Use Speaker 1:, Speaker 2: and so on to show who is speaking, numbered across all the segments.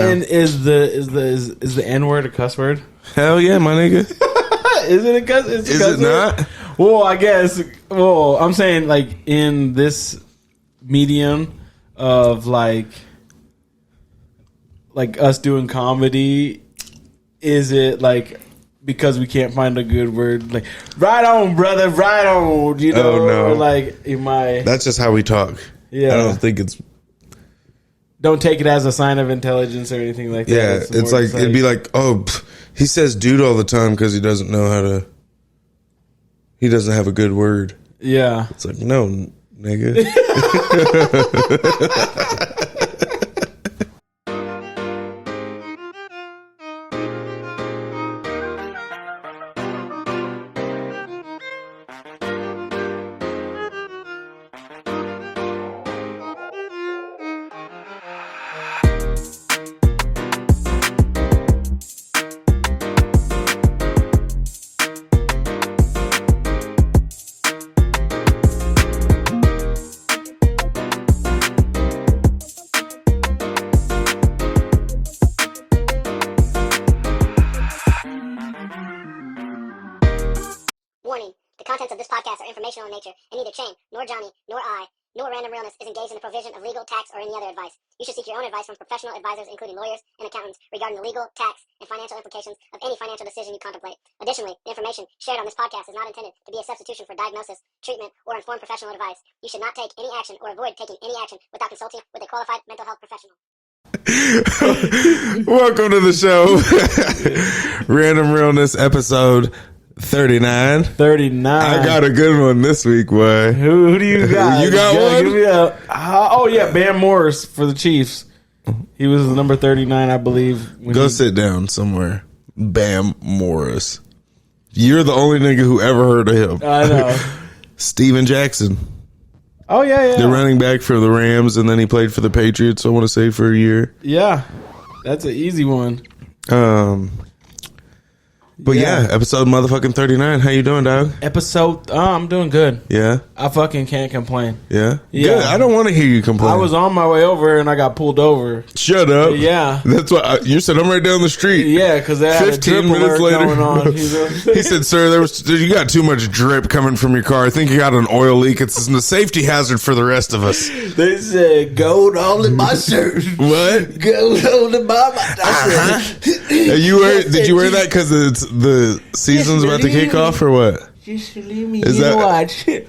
Speaker 1: And is the N word a cuss word?
Speaker 2: Hell yeah, my nigga.
Speaker 1: Is it a cuss? Is
Speaker 2: it not?
Speaker 1: Well, I guess. Well, I'm saying like in this medium of like us doing comedy, is it like because we can't find a good word like right on, brother, right on? You know,
Speaker 2: oh, no.
Speaker 1: Or like am I?
Speaker 2: That's just how we talk.
Speaker 1: Yeah,
Speaker 2: I don't think it's.
Speaker 1: Don't take it as a sign of intelligence or anything like that.
Speaker 2: Yeah, it's like it'd be like, oh, he says dude all the time because he doesn't know how to. He doesn't have a good word.
Speaker 1: Yeah,
Speaker 2: it's like no, nigga.
Speaker 3: Warning, the contents of this podcast are informational in nature, and neither Chain, nor Johnny, nor I, nor Random Realness is engaged in the provision of legal, tax, or any other advice. You should seek your own advice from professional advisors, including lawyers and accountants, regarding the legal, tax, and financial implications of any financial decision you contemplate. Additionally, the information shared on this podcast is not intended to be a substitution for diagnosis, treatment, or informed professional advice. You should not take any action or avoid taking any action without consulting with a qualified mental health professional.
Speaker 2: Welcome to the show. Random Realness episode 39.
Speaker 1: 39.
Speaker 2: I got a good one this week, boy.
Speaker 1: Who do you got?
Speaker 2: You got one?
Speaker 1: Give me oh, yeah, Bam Morris for the Chiefs. He was number 39, I believe.
Speaker 2: Go sit down somewhere. Bam Morris. You're the only nigga who ever heard of him.
Speaker 1: I know.
Speaker 2: Steven Jackson.
Speaker 1: Oh, yeah.
Speaker 2: The running back for the Rams, and then he played for the Patriots, I want to say, for a year.
Speaker 1: Yeah. That's an easy one.
Speaker 2: But yeah, episode motherfucking 39. How you doing, dog?
Speaker 1: I'm doing good.
Speaker 2: Yeah?
Speaker 1: I fucking can't complain.
Speaker 2: Yeah?
Speaker 1: Yeah.
Speaker 2: Good. I don't want to hear you complain.
Speaker 1: I was on my way over and I got pulled over.
Speaker 2: Shut up.
Speaker 1: Yeah.
Speaker 2: That's what you said. I'm right down the street.
Speaker 1: Yeah, because they had
Speaker 2: 15 minutes later
Speaker 1: going on.
Speaker 2: He said, sir, you got too much drip coming from your car. I think you got an oil leak. It's a safety hazard for the rest of us.
Speaker 1: They said gold all in my shirt.
Speaker 2: What?
Speaker 1: Gold all in my shirt.
Speaker 2: Did you wear that because it's the season's about to kick off or what?
Speaker 1: Just leave me in watch.
Speaker 2: You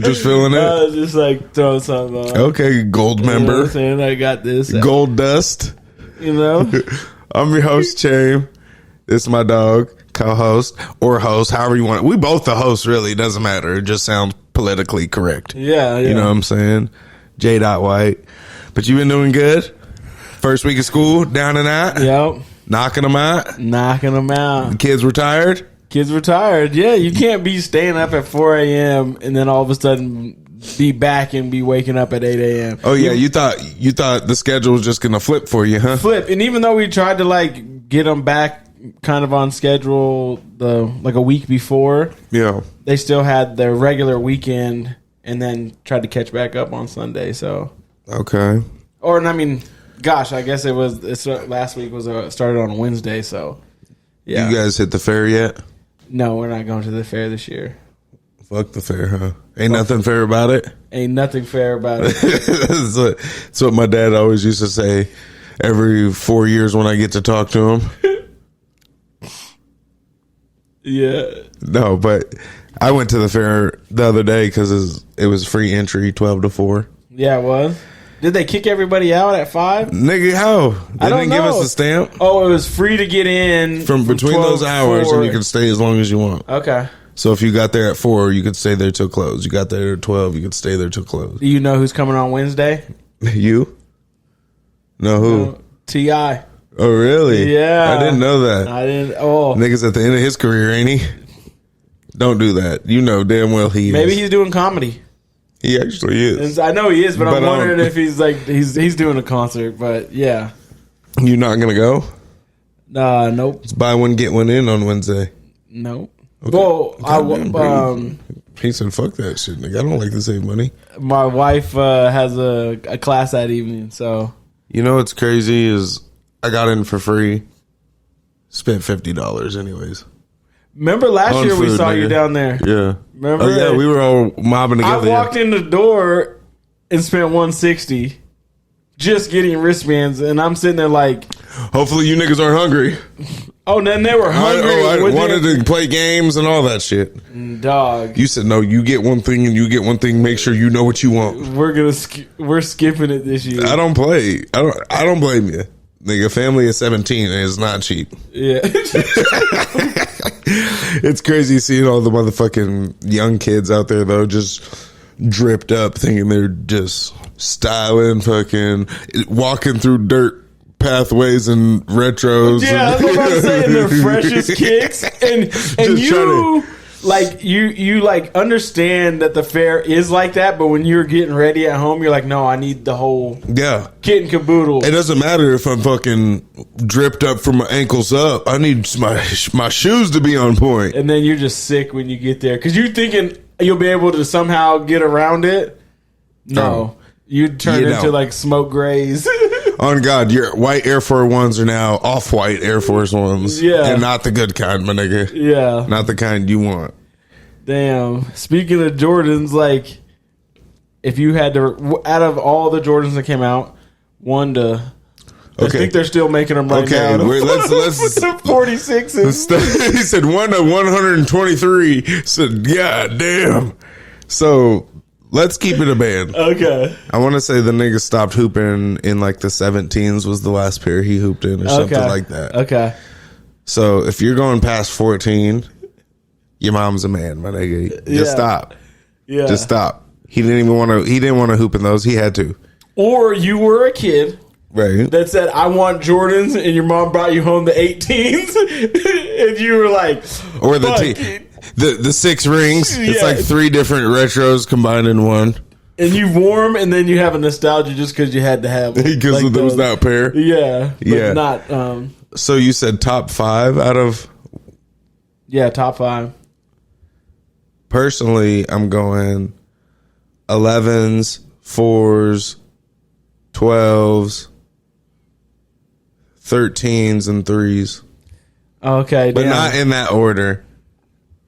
Speaker 2: just feeling it?
Speaker 1: I was just like throwing something on.
Speaker 2: Okay, gold member.
Speaker 1: You know what I'm saying? I got this.
Speaker 2: Gold dust.
Speaker 1: You know?
Speaker 2: I'm your host, Chame. This is my dog, co-host, or host, however you want it. We both the hosts, really. It doesn't matter. It just sounds politically correct.
Speaker 1: Yeah.
Speaker 2: You know what I'm saying? J. White. But you been doing good? First week of school, down and out?
Speaker 1: Yep.
Speaker 2: Knocking them out?
Speaker 1: Knocking them out.
Speaker 2: The kids retired?
Speaker 1: Kids retired. Yeah, you can't be staying up at 4 a.m. and then all of a sudden be back and be waking up at 8 a.m.
Speaker 2: Oh, yeah. You thought the schedule was just going to flip for you, huh?
Speaker 1: Flip. And even though we tried to like get them back kind of on schedule like a week before,
Speaker 2: yeah,
Speaker 1: they still had their regular weekend and then tried to catch back up on Sunday. So
Speaker 2: okay.
Speaker 1: Or I mean, gosh, I guess last week was started on Wednesday. So yeah.
Speaker 2: You guys hit the fair yet?
Speaker 1: No, we're not going to the fair this year.
Speaker 2: Fuck the fair, huh? Ain't nothing fair about it?
Speaker 1: Ain't nothing fair about it.
Speaker 2: That's what my dad always used to say every 4 years when I get to talk to him.
Speaker 1: Yeah.
Speaker 2: No, but I went to the fair the other day because it was free entry, 12 to 4.
Speaker 1: Yeah, it was. Did they kick everybody out at 5?
Speaker 2: Nigga, how? They didn't give us a stamp.
Speaker 1: Oh, it was free to get in
Speaker 2: from between those hours, and you can stay as long as you want.
Speaker 1: Okay.
Speaker 2: So if you got there at 4, you could stay there till close. You got there at 12, you could stay there till close.
Speaker 1: Do you know who's coming on Wednesday?
Speaker 2: You? No, who?
Speaker 1: T.I.
Speaker 2: Oh, really?
Speaker 1: Yeah.
Speaker 2: I didn't know that.
Speaker 1: I didn't. Oh.
Speaker 2: Nigga's at the end of his career, ain't he? Don't do that. You know damn well he is.
Speaker 1: Maybe he's doing comedy.
Speaker 2: He actually is.
Speaker 1: I know he is, but I'm wondering if he's like he's doing a concert. But yeah,
Speaker 2: you not gonna go?
Speaker 1: Nope.
Speaker 2: It's buy one get one in on Wednesday.
Speaker 1: Nope. Okay. Well,
Speaker 2: he said, "Fuck that shit, nigga. I don't like to save money."
Speaker 1: My wife has a class that evening, so
Speaker 2: You know what's crazy is I got in for free. Spent $50 anyways.
Speaker 1: Remember last
Speaker 2: On
Speaker 1: year we
Speaker 2: food,
Speaker 1: saw you
Speaker 2: nigga.
Speaker 1: down there?
Speaker 2: Yeah.
Speaker 1: Remember?
Speaker 2: Oh yeah, we were all mobbing together.
Speaker 1: I walked in the door and spent $160 just getting wristbands, and I'm sitting there like,
Speaker 2: hopefully you niggas aren't hungry.
Speaker 1: oh, and then they were hungry.
Speaker 2: I
Speaker 1: with
Speaker 2: wanted
Speaker 1: their-
Speaker 2: to play games and all that shit.
Speaker 1: Dog.
Speaker 2: You said no. You get one thing and you get one thing. Make sure you know what you want.
Speaker 1: We're skipping it this year.
Speaker 2: I don't play. I don't blame you. Nigga, family of 17 is not cheap.
Speaker 1: Yeah.
Speaker 2: It's crazy seeing all the motherfucking young kids out there though, just dripped up, thinking they're just styling, fucking walking through dirt pathways and retros.
Speaker 1: Yeah, that's what I'm saying. Their freshest kicks, and
Speaker 2: Just
Speaker 1: you like you like understand that the fair is like that, but when you're getting ready at home, you're like, no, I need the whole
Speaker 2: Yeah.
Speaker 1: kit and caboodle.
Speaker 2: It doesn't matter if I'm fucking dripped up from my ankles up. I need my shoes to be on point.
Speaker 1: And then you're just sick when you get there because you're thinking you'll be able to somehow get around it. No, you turn
Speaker 2: You
Speaker 1: into
Speaker 2: don't.
Speaker 1: like smoke grays.
Speaker 2: On God, your white Air Force Ones are now off-white Air Force Ones.
Speaker 1: Yeah.
Speaker 2: And not the good kind, my nigga.
Speaker 1: Yeah.
Speaker 2: Not the kind you want.
Speaker 1: Damn. Speaking of Jordans, like, if you had to, out of all the Jordans that came out, one to, I
Speaker 2: Okay.
Speaker 1: think they're still making them right
Speaker 2: Okay,
Speaker 1: now.
Speaker 2: wait, let's-
Speaker 1: With the 46s.
Speaker 2: He said 1 to 123. Said, God damn. So let's keep it a band.
Speaker 1: Okay.
Speaker 2: I want to say the nigga stopped hooping in like the 17s was the last pair he hooped in or something
Speaker 1: Okay.
Speaker 2: like that.
Speaker 1: Okay.
Speaker 2: So if you're going past 14, your mom's a man, my nigga. Just
Speaker 1: Yeah.
Speaker 2: stop.
Speaker 1: Yeah.
Speaker 2: Just stop. He didn't want to hoop in those. He had to.
Speaker 1: Or you were a kid
Speaker 2: Right.
Speaker 1: that said, I want Jordans, and your mom brought you home the 18s, and you were like,
Speaker 2: Or the
Speaker 1: fuck.
Speaker 2: the 6 rings. It's
Speaker 1: Yeah.
Speaker 2: like 3 different retros combined in one.
Speaker 1: And you wore them, and then you have a nostalgia just because you had to have them.
Speaker 2: Because
Speaker 1: Like
Speaker 2: there was
Speaker 1: those.
Speaker 2: that pair.
Speaker 1: Yeah. But
Speaker 2: Yeah.
Speaker 1: not,
Speaker 2: So you said top 5 out of...
Speaker 1: yeah, top 5.
Speaker 2: Personally, I'm going 11s, 4s, 12s, 13s, and 3s.
Speaker 1: Okay.
Speaker 2: But
Speaker 1: damn.
Speaker 2: not in that order.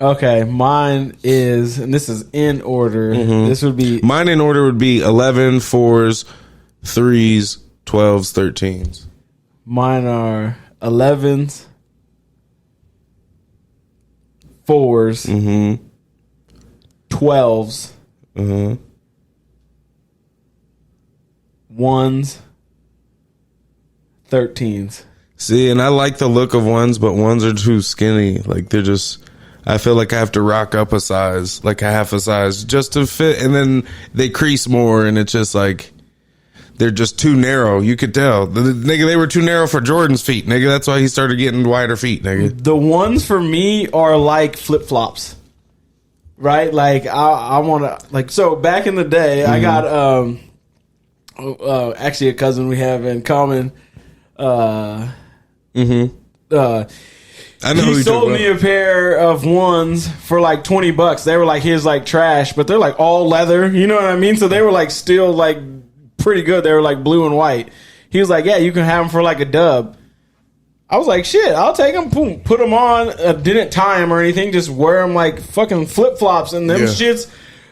Speaker 1: Okay, mine is, and this is in order.
Speaker 2: Mm-hmm.
Speaker 1: This would be
Speaker 2: Mine in order would be 11, 4s, 3s, 12s, 13s.
Speaker 1: mine are 11s, 4s,
Speaker 2: Mm-hmm.
Speaker 1: 12s,
Speaker 2: Mm-hmm.
Speaker 1: 1s, 13s.
Speaker 2: See, and I like the look of ones, but ones are too skinny. Like they're just... I feel like I have to rock up a size, like a half a size, just to fit. And then they crease more, and it's just like... They're just too narrow. You could tell. Nigga, they were too narrow for Jordan's feet, nigga. That's why he started getting wider feet, nigga.
Speaker 1: The ones for me are like flip flops, right? Like I want to like. So back in the day, I got actually a cousin we have in common.
Speaker 2: I know who
Speaker 1: He
Speaker 2: you
Speaker 1: sold
Speaker 2: talking
Speaker 1: me a pair of ones for like $20. They were like his like trash, but they're like all leather. You know what I mean? So they were like still like pretty good. They were like blue and white. He was like, "Yeah, you can have them for like a dub." I was like, "Shit, I'll take them." Boom, put them on. Didn't tie them or anything. Just wear them like fucking flip flops, and them
Speaker 2: Yeah.
Speaker 1: shits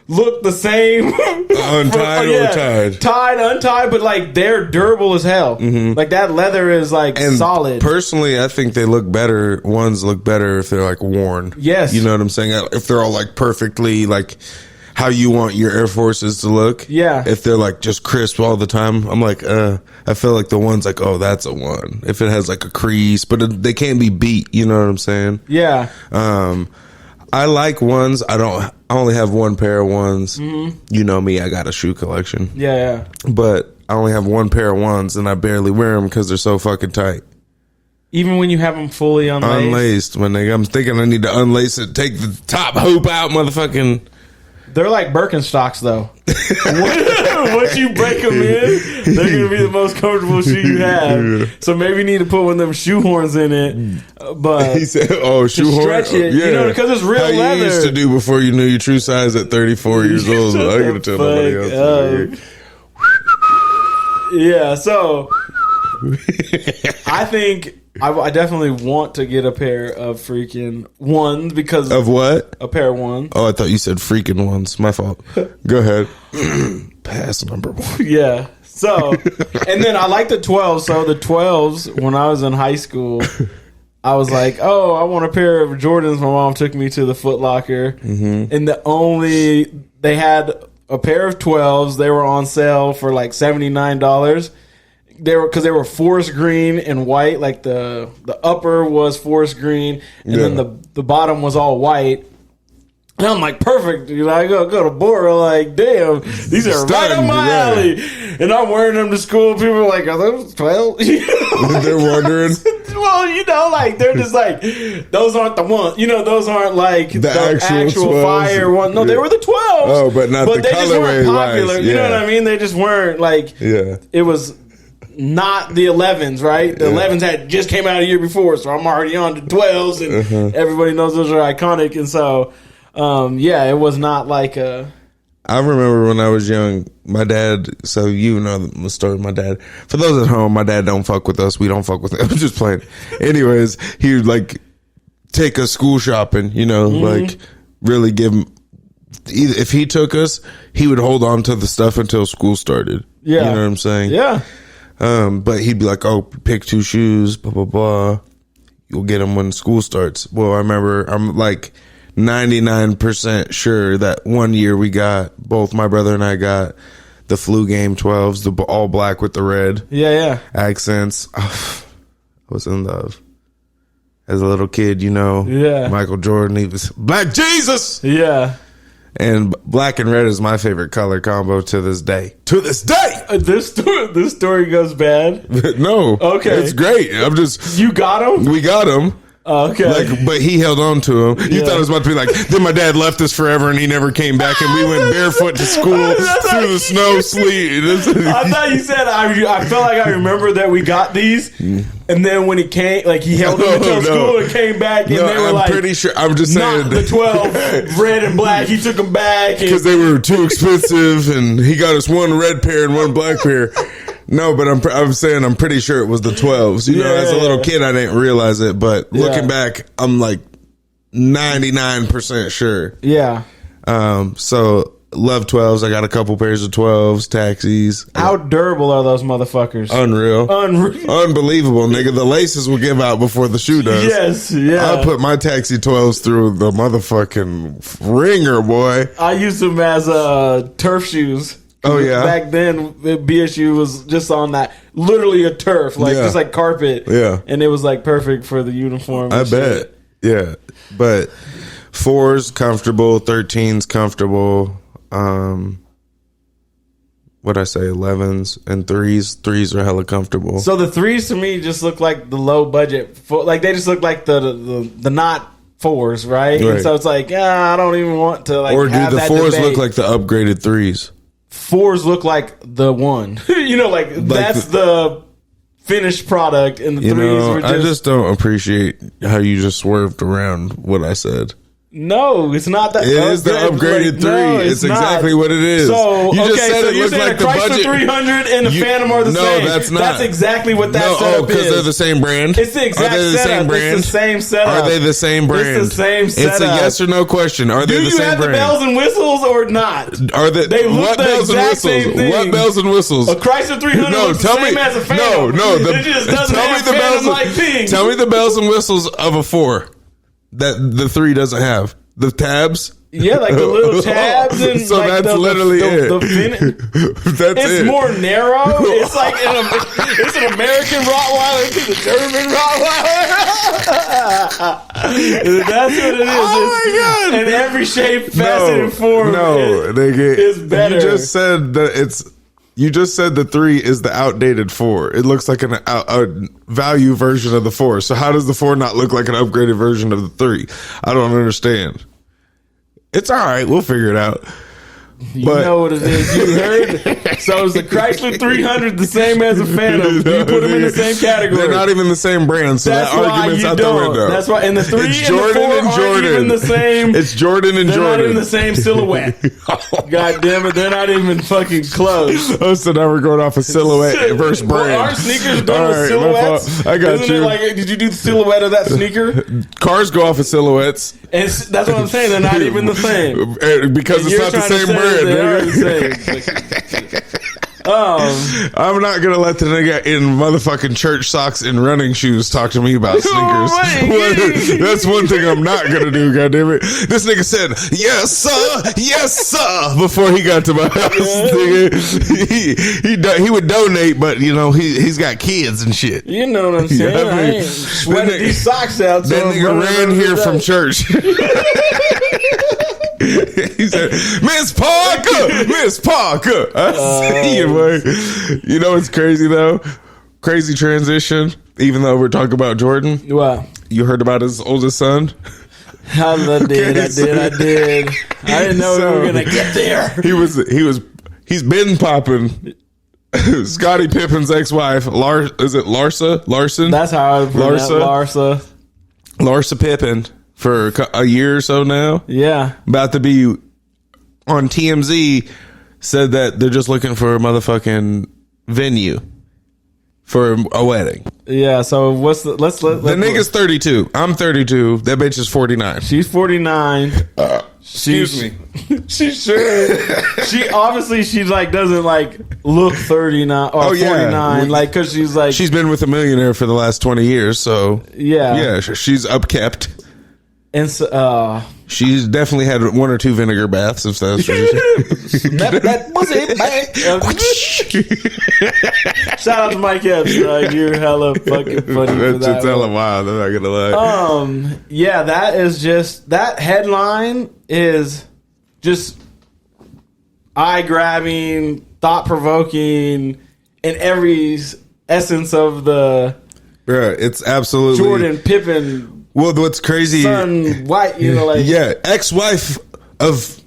Speaker 1: look the same.
Speaker 2: Untied or tied?
Speaker 1: Tied, untied, but like they're durable as hell. Like that leather is like
Speaker 2: And
Speaker 1: solid.
Speaker 2: personally, I think they look better. Ones look better if they're like worn.
Speaker 1: Yes.
Speaker 2: You know what I'm saying? If they're all like perfectly like how you want your Air Forces to look.
Speaker 1: Yeah.
Speaker 2: If they're like just crisp all the time, I'm like, I feel like the one's like, oh, that's a one. If it has like a crease, but they can't be beat. You know what I'm saying?
Speaker 1: Yeah.
Speaker 2: I like ones. I only have one pair of ones. You know me, I got a shoe collection.
Speaker 1: Yeah.
Speaker 2: But I only have one pair of ones, and I barely wear them because they're so fucking tight.
Speaker 1: Even when you have them fully unlaced.
Speaker 2: Unlaced, when I'm thinking I need to unlace it, take the top hoop out, motherfucking.
Speaker 1: They're like Birkenstocks, though. Once you break them in, they're going to be the most comfortable shoe you have. So maybe you need to put one of them shoehorns in it. But
Speaker 2: He said, "Oh, shoehorn,
Speaker 1: stretch it, you know, because it's real
Speaker 2: How
Speaker 1: leather.
Speaker 2: you used to do before you knew your true size at 34 years old.
Speaker 1: Shut
Speaker 2: I
Speaker 1: the
Speaker 2: gotta tell nobody
Speaker 1: fuck
Speaker 2: else.
Speaker 1: up. Yeah, so I think I definitely want to get a pair of freaking ones because
Speaker 2: Of what?
Speaker 1: a pair of ones.
Speaker 2: Oh, I thought you said freaking ones. My fault. Go ahead. Pass number 1.
Speaker 1: Yeah. So, and then I like the 12s. So the 12s, when I was in high school, I was like, oh, I want a pair of Jordans. My mom took me to the Foot Locker. Mm-hmm. And they had a pair of 12s. They were on sale for like $79. Because they were forest green and white. Like the upper was forest green, and then the bottom was all white. And I'm like, perfect. You know, I go to Bora, like, damn, these are right up my alley. And I'm wearing them to school. People are like, are those 12?
Speaker 2: They're wondering.
Speaker 1: Well, you know, like, they're just like, those aren't the ones. You know, those aren't like the actual fire one. No, they were the 12s.
Speaker 2: Oh, but not the colorway.
Speaker 1: But they just weren't popular.
Speaker 2: Wise.
Speaker 1: You know what I mean? They just weren't like, it was not the 11s, right? The 11s had just came out a year before, so I'm already on the 12s, and everybody knows those are iconic. And so, it was not like a...
Speaker 2: I remember when I was young, my dad, so you know the story of my dad. For those at home, my dad don't fuck with us. We don't fuck with him. I'm just playing. Anyways, he would like take us school shopping, you know, like really give him... If he took us, he would hold on to the stuff until school started. Yeah. You know what I'm saying?
Speaker 1: Yeah.
Speaker 2: But he'd be like, oh, pick 2 shoes, blah, blah, blah. You'll get them when school starts. Well, I remember I'm like 99% sure that one year both my brother and I got the Flu Game 12s, the all black with the red.
Speaker 1: Yeah.
Speaker 2: Accents. Oh, I was in love. As a little kid, you know.
Speaker 1: Yeah.
Speaker 2: Michael Jordan, he was Black Jesus.
Speaker 1: Yeah.
Speaker 2: And black and red is my favorite color combo to this day. To this day!
Speaker 1: This story goes bad?
Speaker 2: No.
Speaker 1: Okay.
Speaker 2: It's great.
Speaker 1: You got him?
Speaker 2: We got him.
Speaker 1: Okay.
Speaker 2: But he held on to him. You thought it was about to be like, then my dad left us forever and he never came back and we went barefoot to school through the snow, sleet.
Speaker 1: I thought you said, I felt like I remember that we got these. And then when he came, like he held them until school and came back and they were
Speaker 2: I'm
Speaker 1: like,
Speaker 2: pretty sure. I'm just saying.
Speaker 1: Not the 12 red and black. He took them back.
Speaker 2: Because they were too expensive and he got us one red pair and one black pair. No, but I'm saying I'm pretty sure it was the 12s. You know, as a little kid, I didn't realize it. But looking back, I'm like 99% sure.
Speaker 1: Yeah.
Speaker 2: So love 12s. I got a couple pairs of 12s, taxis.
Speaker 1: How durable are those motherfuckers?
Speaker 2: Unreal. Unbelievable, nigga. The laces will give out before the shoe does.
Speaker 1: Yes, yeah.
Speaker 2: I put my taxi 12s through the motherfucking ringer, boy.
Speaker 1: I used them as turf shoes.
Speaker 2: Oh, yeah.
Speaker 1: Back then, the BSU was just on that, literally a turf, like just like carpet.
Speaker 2: Yeah.
Speaker 1: And it was like perfect for the uniform.
Speaker 2: I bet. Yeah. But 4's comfortable, 13's comfortable. What'd I say? 11s and 3s. 3s are hella comfortable.
Speaker 1: So the 3s to me just look like the low budget. Like they just look like the not 4s, right? And so it's like, I don't even want to like.
Speaker 2: Or do
Speaker 1: have
Speaker 2: the
Speaker 1: that
Speaker 2: 4s
Speaker 1: debate.
Speaker 2: look like the upgraded 3s?
Speaker 1: 4s look like the one. You know, like that's the finished product, and the 3s were just...
Speaker 2: I just don't appreciate how you just swerved around what I said.
Speaker 1: No, it's not that.
Speaker 2: It is the upgraded 3.
Speaker 1: No,
Speaker 2: it's exactly what it is.
Speaker 1: So,
Speaker 2: you just said it looked like the
Speaker 1: Chrysler
Speaker 2: budget.
Speaker 1: 300 and the Phantom are the same.
Speaker 2: No, that's not.
Speaker 1: That's exactly what that setup is.
Speaker 2: because they're the same brand?
Speaker 1: It's the exact setup. It's the same setup.
Speaker 2: Are they the same brand?
Speaker 1: It's the same setup.
Speaker 2: It's a yes or no question. Are they the same brand?
Speaker 1: Do you have the bells and whistles or not?
Speaker 2: Are they
Speaker 1: look
Speaker 2: what
Speaker 1: the
Speaker 2: bells and
Speaker 1: exact
Speaker 2: whistles?
Speaker 1: same thing.
Speaker 2: What bells and whistles?
Speaker 1: A Chrysler 300 looks the same as a Phantom. It just doesn't have Phantom-like things.
Speaker 2: Tell me the bells and whistles of a 4 that the 3 doesn't have. The tabs?
Speaker 1: Yeah, like the little tabs and
Speaker 2: so
Speaker 1: like
Speaker 2: that's literally it.
Speaker 1: It's more narrow. It's like it's an American Rottweiler to the German Rottweiler. That's what it is.
Speaker 2: Oh my god!
Speaker 1: In every shape, facet, and form.
Speaker 2: It's
Speaker 1: better.
Speaker 2: You just said that You just said the 3 is the outdated 4. It looks like a value version of the 4. So how does the 4 not look like an upgraded version of the 3? I don't understand. It's all right. We'll figure it out.
Speaker 1: You know what it is. You heard. So is the Chrysler 300 the same as a Phantom? Do you put them in the same category?
Speaker 2: They're not even the same brand, so
Speaker 1: That's
Speaker 2: that argument's out the window.
Speaker 1: That's why. And the 3
Speaker 2: it's
Speaker 1: and
Speaker 2: Jordan
Speaker 1: the 4
Speaker 2: and
Speaker 1: aren't
Speaker 2: Jordan.
Speaker 1: even the same.
Speaker 2: It's Jordan and
Speaker 1: they're
Speaker 2: Jordan.
Speaker 1: They're not even the same silhouette. God damn it, they're not even fucking close.
Speaker 2: Oh, so now we're going off of silhouette versus brand.
Speaker 1: Well, aren't sneakers done with silhouettes?
Speaker 2: I got
Speaker 1: Isn't
Speaker 2: you.
Speaker 1: it like, did you do the silhouette of that sneaker?
Speaker 2: Cars go off of silhouettes.
Speaker 1: And that's what I'm saying. They're not even the same.
Speaker 2: Because it's not the same brand.
Speaker 1: They are the same.
Speaker 2: I'm not gonna let the nigga in motherfucking church socks and running shoes talk to me about sneakers. That's one thing I'm not gonna do. Goddamn it! This nigga said yes sir before he got to my house. Nigga. He would donate, but you know he's got kids and shit.
Speaker 1: You know what I'm saying? I ain't sweating these socks out.
Speaker 2: That nigga ran here from church. He said, Miss Parker, I see you, boy. You know what's crazy though? Crazy transition. Even though we're talking about Jordan,
Speaker 1: what?
Speaker 2: You heard about his oldest son?
Speaker 1: I did. I didn't know we were gonna get there.
Speaker 2: He's been popping. Scottie Pippen's ex-wife, is it Larsa? Larson?
Speaker 1: That's how I pronounce Larsa.
Speaker 2: Larsa Pippen. For a year or so now.
Speaker 1: Yeah.
Speaker 2: About to be on TMZ, said that they're just looking for a motherfucking venue for a wedding.
Speaker 1: Yeah, so what's the...
Speaker 2: The nigga's 32. I'm 32. That bitch is 49.
Speaker 1: She's 49.
Speaker 2: Excuse me.
Speaker 1: She sure. She obviously doesn't look 39 or 49 because
Speaker 2: she's been with a millionaire for the last 20 years, so yeah, she's upkept.
Speaker 1: And so,
Speaker 2: she's definitely had 1 or 2 vinegar baths, if that's what
Speaker 1: that back. Shout out to Mike Epps. You're hella fucking funny.
Speaker 2: That's just hella wild. I'm not gonna lie.
Speaker 1: Yeah, that is just that headline is just eye grabbing, thought provoking, in every essence of the.
Speaker 2: Bruh, it's absolutely
Speaker 1: Jordan Pippen.
Speaker 2: Well, what's crazy?
Speaker 1: Son, white,
Speaker 2: ex-wife of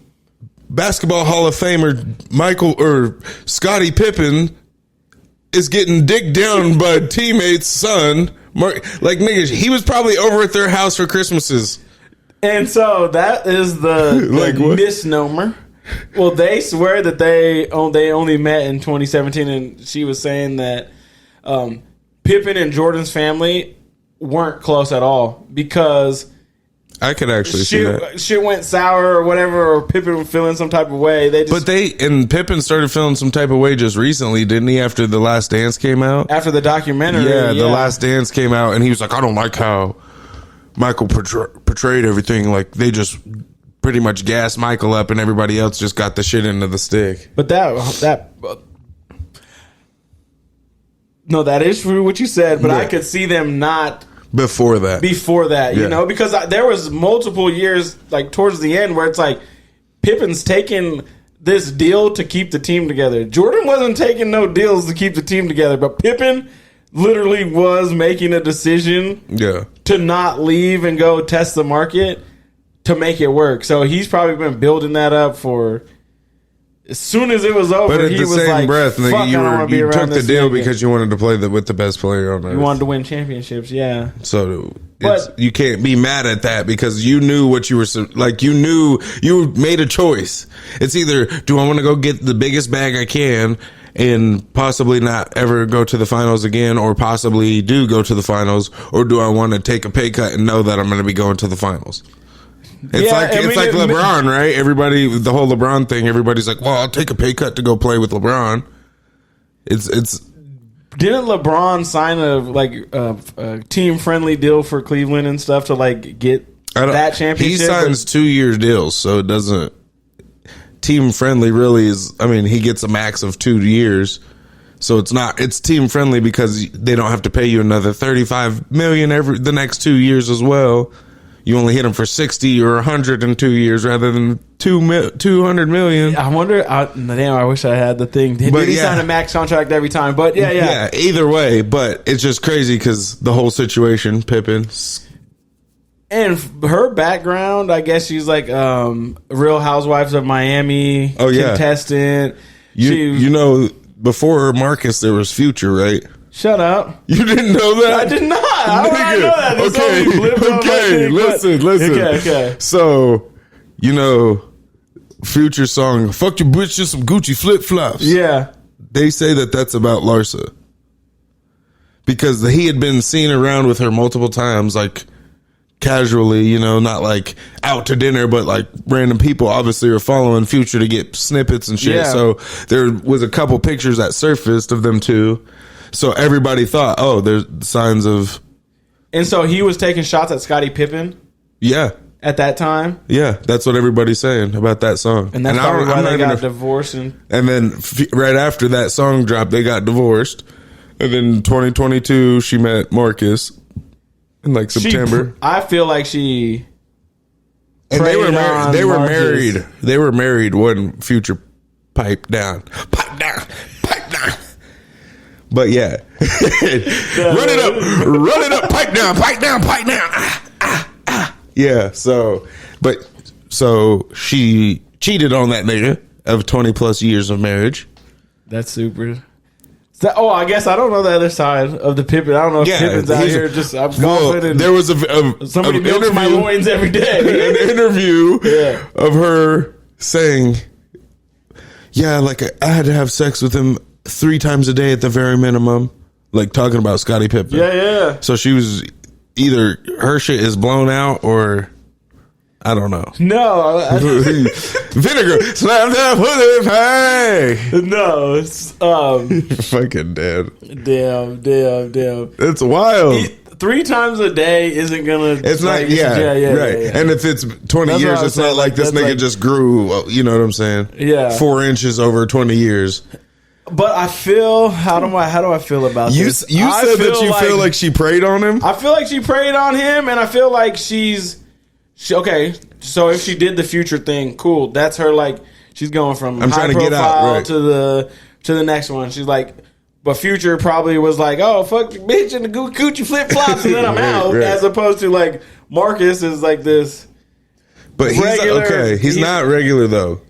Speaker 2: basketball Hall of Famer Scottie Pippen is getting dicked down by teammates' son. Niggas, he was probably over at their house for Christmases.
Speaker 1: And so that is the misnomer. Well, they swear that they only met in 2017, and she was saying that Pippen and Jordan's family weren't close at all because
Speaker 2: I could actually see that
Speaker 1: shit went sour or whatever, or Pippen was feeling some type of way.
Speaker 2: And Pippen started feeling some type of way just recently, didn't he? After The Last Dance came out,
Speaker 1: after the documentary,
Speaker 2: The Last Dance came out, and he was like, I don't like how Michael portrayed everything. Like they just pretty much gassed Michael up, and everybody else just got the shit into the stick.
Speaker 1: But no, that is true what you said, but I could see them not
Speaker 2: before that,
Speaker 1: because there was multiple years towards the end where it's Pippen's taking this deal to keep the team together. Jordan wasn't taking no deals to keep the team together, but Pippen literally was making a decision to not leave and go test the market to make it work. So he's probably been building that up for... As soon as it was over,
Speaker 2: but at
Speaker 1: he
Speaker 2: the
Speaker 1: was
Speaker 2: same
Speaker 1: like,
Speaker 2: breath, nigga, you took the deal
Speaker 1: nigga.
Speaker 2: because you wanted to play with the best player on earth.
Speaker 1: You wanted to win championships, yeah.
Speaker 2: So you can't be mad at that because you knew what you were you made a choice. It's either, do I want to go get the biggest bag I can and possibly not ever go to the finals again, or possibly do go to the finals, or do I want to take a pay cut and know that I'm going to be going to the finals? It's like LeBron, right? Everybody, the whole LeBron thing, everybody's like, well, I'll take a pay cut to go play with LeBron. It's
Speaker 1: Didn't LeBron sign a team friendly deal for Cleveland and stuff to get that championship?
Speaker 2: He signs 2-year deals, so it doesn't team friendly really is. I mean, he gets a max of 2 years. So it's team friendly because they don't have to pay you another $35 million the next 2 years as well. You only hit them for 60 or 100 in 2 years rather than 200 million.
Speaker 1: I wonder. Damn, I wish I had the thing. Did he sign a max contract every time? But yeah.
Speaker 2: Either way, but it's just crazy because the whole situation, Pippen,
Speaker 1: And her background, I guess she's like Real Housewives of Miami contestant.
Speaker 2: You know, before Marcus, there was Future, right?
Speaker 1: Shut up.
Speaker 2: You didn't know that?
Speaker 1: I did not. How would I know that?
Speaker 2: Listen.
Speaker 1: Okay.
Speaker 2: So, you know, Future song, fuck your bitch in some Gucci flip-flops.
Speaker 1: Yeah.
Speaker 2: They say that that's about Larsa. Because he had been seen around with her multiple times, like, casually, you know, not like out to dinner, but like random people obviously are following Future to get snippets and shit.
Speaker 1: Yeah.
Speaker 2: So there was a couple pictures that surfaced of them two. So everybody thought, oh, there's signs of.
Speaker 1: And so he was taking shots at Scottie Pippen?
Speaker 2: Yeah.
Speaker 1: At that time?
Speaker 2: Yeah, that's what everybody's saying about that song.
Speaker 1: And that's probably why they got divorced. And
Speaker 2: then right after that song dropped, they got divorced. And then 2022, she met Marcus in like September.
Speaker 1: I feel like she.
Speaker 2: And they were
Speaker 1: Marcus.
Speaker 2: married. They were married when Future piped down. But yeah, run it up, pipe down. Yeah. So she cheated on that nigga of 20 plus years of marriage.
Speaker 1: That's super. I guess I don't know the other side of the Pippen. I don't know if Pippen's out here just I'm confident.
Speaker 2: There was
Speaker 1: somebody milks my loins every day.
Speaker 2: An interview of her saying, "Yeah, like I had to have sex with him 3 times a day at the very minimum." Like talking about Scottie Pippen.
Speaker 1: Yeah.
Speaker 2: So she was either her shit is blown out or I don't know.
Speaker 1: No.
Speaker 2: Vinegar. Slam that pussy, hey.
Speaker 1: No. It's,
Speaker 2: fucking dead.
Speaker 1: Damn.
Speaker 2: It's wild.
Speaker 1: 3 times a day isn't gonna.
Speaker 2: It's not. Right. Yeah. And if it's 20 years, it's not like this nigga just grew. You know what I'm saying?
Speaker 1: Yeah.
Speaker 2: 4 inches over 20 years.
Speaker 1: But I feel. How do I feel about this?
Speaker 2: You said that you feel like she preyed on him.
Speaker 1: I feel like she preyed on him, and I feel like okay, so if she did the Future thing, cool. That's her. Like she's going from high profile to the next one. She's like, but Future probably was like, oh fuck the bitch in the Gucci flip flops, and then I'm out. As opposed to like Marcus is like this.
Speaker 2: But he's not regular though.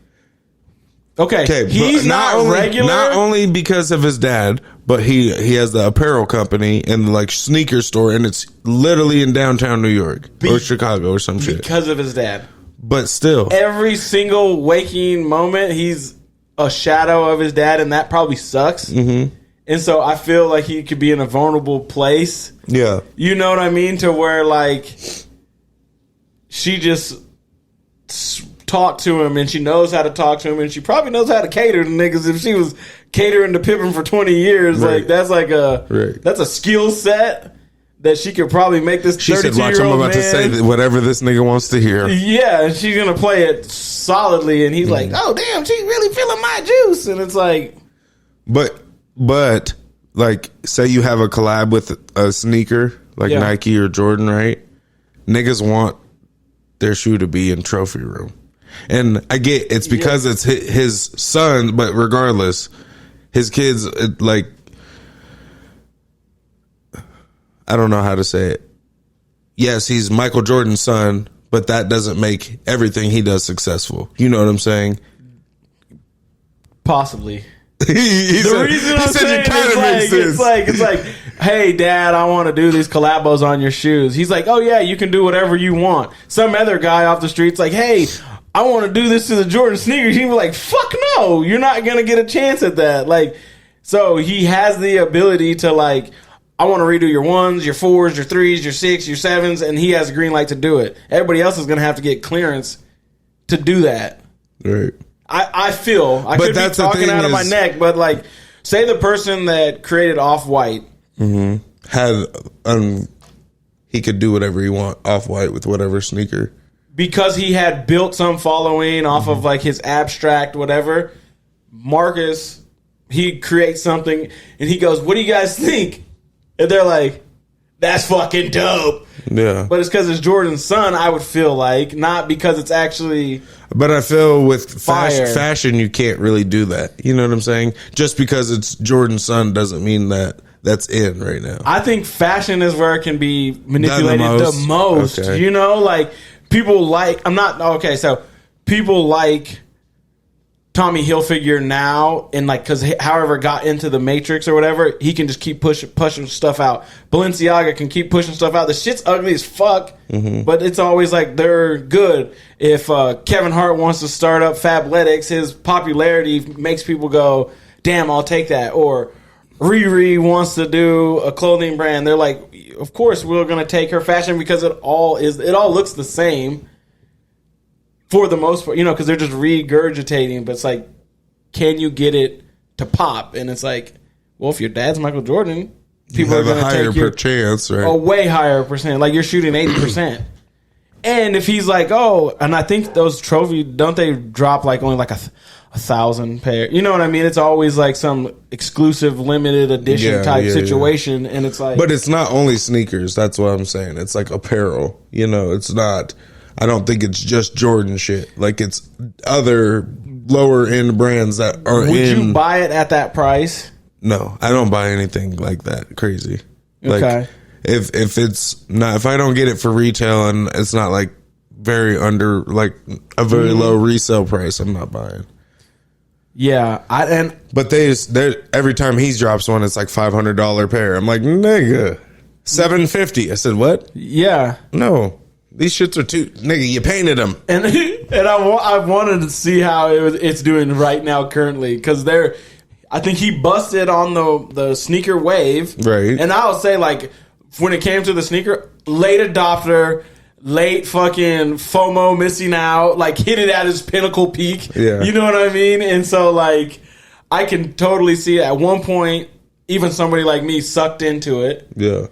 Speaker 1: Okay, he's not regular.
Speaker 2: Not only because of his dad, but he has the apparel company and like sneaker store, and it's literally in downtown New York or Chicago or some shit.
Speaker 1: Because of his dad.
Speaker 2: But still,
Speaker 1: every single waking moment, he's a shadow of his dad, and that probably sucks. Mm-hmm. And so I feel like he could be in a vulnerable place.
Speaker 2: Yeah,
Speaker 1: you know what I mean, to where like she just talk to him, and she knows how to talk to him, and she probably knows how to cater to niggas. If she was catering to Pippen for 20 years, like that's like that's a skill set that she could probably make this 32-year-old man. She said, watch, I'm about to say whatever this nigga wants to hear. Yeah, and she's gonna play it solidly, and he's like, oh damn, she's really feeling my juice. And it's like, but like, say you have a collab with a sneaker like Nike or Jordan, right? Niggas want their shoe to be in trophy room. And I get it's because it's his son, but regardless, his kids, like, I don't know how to say it. Yes, he's Michael Jordan's son, but that doesn't make everything he does successful. You know what I'm saying? Possibly. The reason I'm saying it's like, hey dad, I want to do these collabos on your shoes. He's like, oh yeah, you can do whatever you want. Some other guy off the street's like, hey, I want to do this to the Jordan sneakers. He'd be like, fuck no, you're not gonna get a chance at that. Like, so he has the ability to like, I want to redo your 1s, your 4s, your 3s, your 6s, your 7s, and he has a green light to do it. Everybody else is gonna have to get clearance to do that. Right. I feel I could be talking out of my neck, but like, say the person that created Off-White had he could do whatever he want Off-White with whatever sneaker because he had built some following off of like his abstract whatever. Marcus, he creates something and he goes, "What do you guys think?" And they're like, "That's fucking dope." Yeah, but it's because it's Jordan's son. I would feel like not because it's actually. But I feel with fashion, you can't really do that. You know what I'm saying? Just because it's Jordan's son doesn't mean that
Speaker 2: that's in right now?
Speaker 1: I think fashion is where it can be manipulated the most.
Speaker 2: Okay.
Speaker 1: You know, like people like so people like Tommy Hilfiger now, and like because however got into the Matrix or whatever, he can just keep pushing stuff out. Balenciaga can keep pushing stuff out. The shit's ugly as fuck, but it's always like they're good. If Kevin Hart wants to start up Fabletics, his popularity makes people go, "Damn, I'll take that." Or Riri wants to do a clothing brand, they're like, "Of course, we're going to take her fashion because it all looks the same." For the most part, you know, because they're just regurgitating, but it's like, can you get it to pop? And it's like, well, if your dad's Michael Jordan, people are going to take your
Speaker 2: chance, right?
Speaker 1: A way higher percent. Like you're shooting 80%. And if he's like, oh, and I think those trophies, don't they drop like only like a 1,000 pair? You know what I mean? It's always like some exclusive limited edition type situation. And it's like,
Speaker 2: but it's not only sneakers. That's what I'm saying. It's like apparel. You know, it's not. I don't think it's just Jordan shit. Like it's other lower end brands that are
Speaker 1: would you buy it at that price?
Speaker 2: No, I don't buy anything like that crazy. Like
Speaker 1: Okay.
Speaker 2: if it's not, if I don't get it for retail and it's not like very under like a very low resale price, I'm not buying.
Speaker 1: Yeah,
Speaker 2: but they every time he drops one, it's like $500 pair. I'm like, nigga, $750. I said, what?
Speaker 1: Yeah,
Speaker 2: no. These shits are too, nigga, you painted them.
Speaker 1: and I wanted to see how it's doing right now currently because I think he busted on the sneaker wave,
Speaker 2: right?
Speaker 1: And I would say like when it came to the sneaker, late adopter, late fucking FOMO missing out, like hit it at his pinnacle peak.
Speaker 2: Yeah,
Speaker 1: you know what I mean. And so like I can totally see it. At one point, even somebody like me sucked into it.
Speaker 2: Yeah.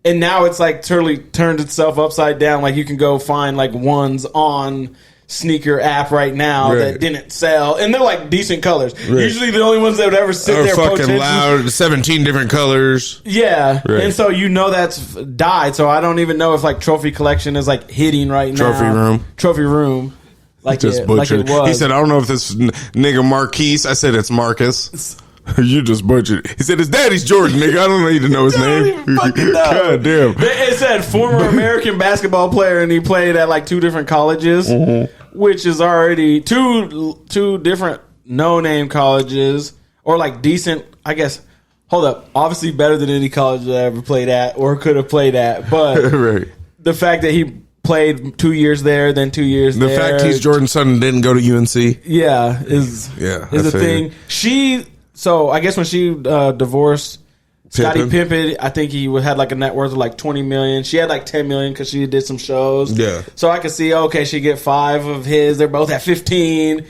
Speaker 1: And now it's like totally turned itself upside down. Like you can go find like ones on sneaker app right now that didn't sell, and they're like decent colors. Right. Usually the only ones that would ever sit there
Speaker 2: fucking loud, 17 different colors.
Speaker 1: Yeah, right. And so you know that's died. So I don't even know if like Trophy Collection is like hitting right now. Trophy Room. Like just butchered. Like it was.
Speaker 2: He said, "I don't know if this nigga Marquise." I said, "It's Marcus." You just butchered. He said his daddy's Jordan, nigga. I don't need to know his name. God damn.
Speaker 1: It said former American basketball player, and he played at like 2 different colleges, which is already two different no-name colleges, or like decent, I guess. Hold up. Obviously better than any college that I ever played at or could have played at. But right. The fact that he played 2 years there, then 2 years there.
Speaker 2: The fact he's Jordan's son and didn't go to UNC.
Speaker 1: Yeah, is a thing. So I guess when she divorced Scottie Pippen, I think he had like a net worth of like 20 million. She had like 10 million because she did some shows. Yeah. So I could see, okay, she get 5 of his. They're both at 15.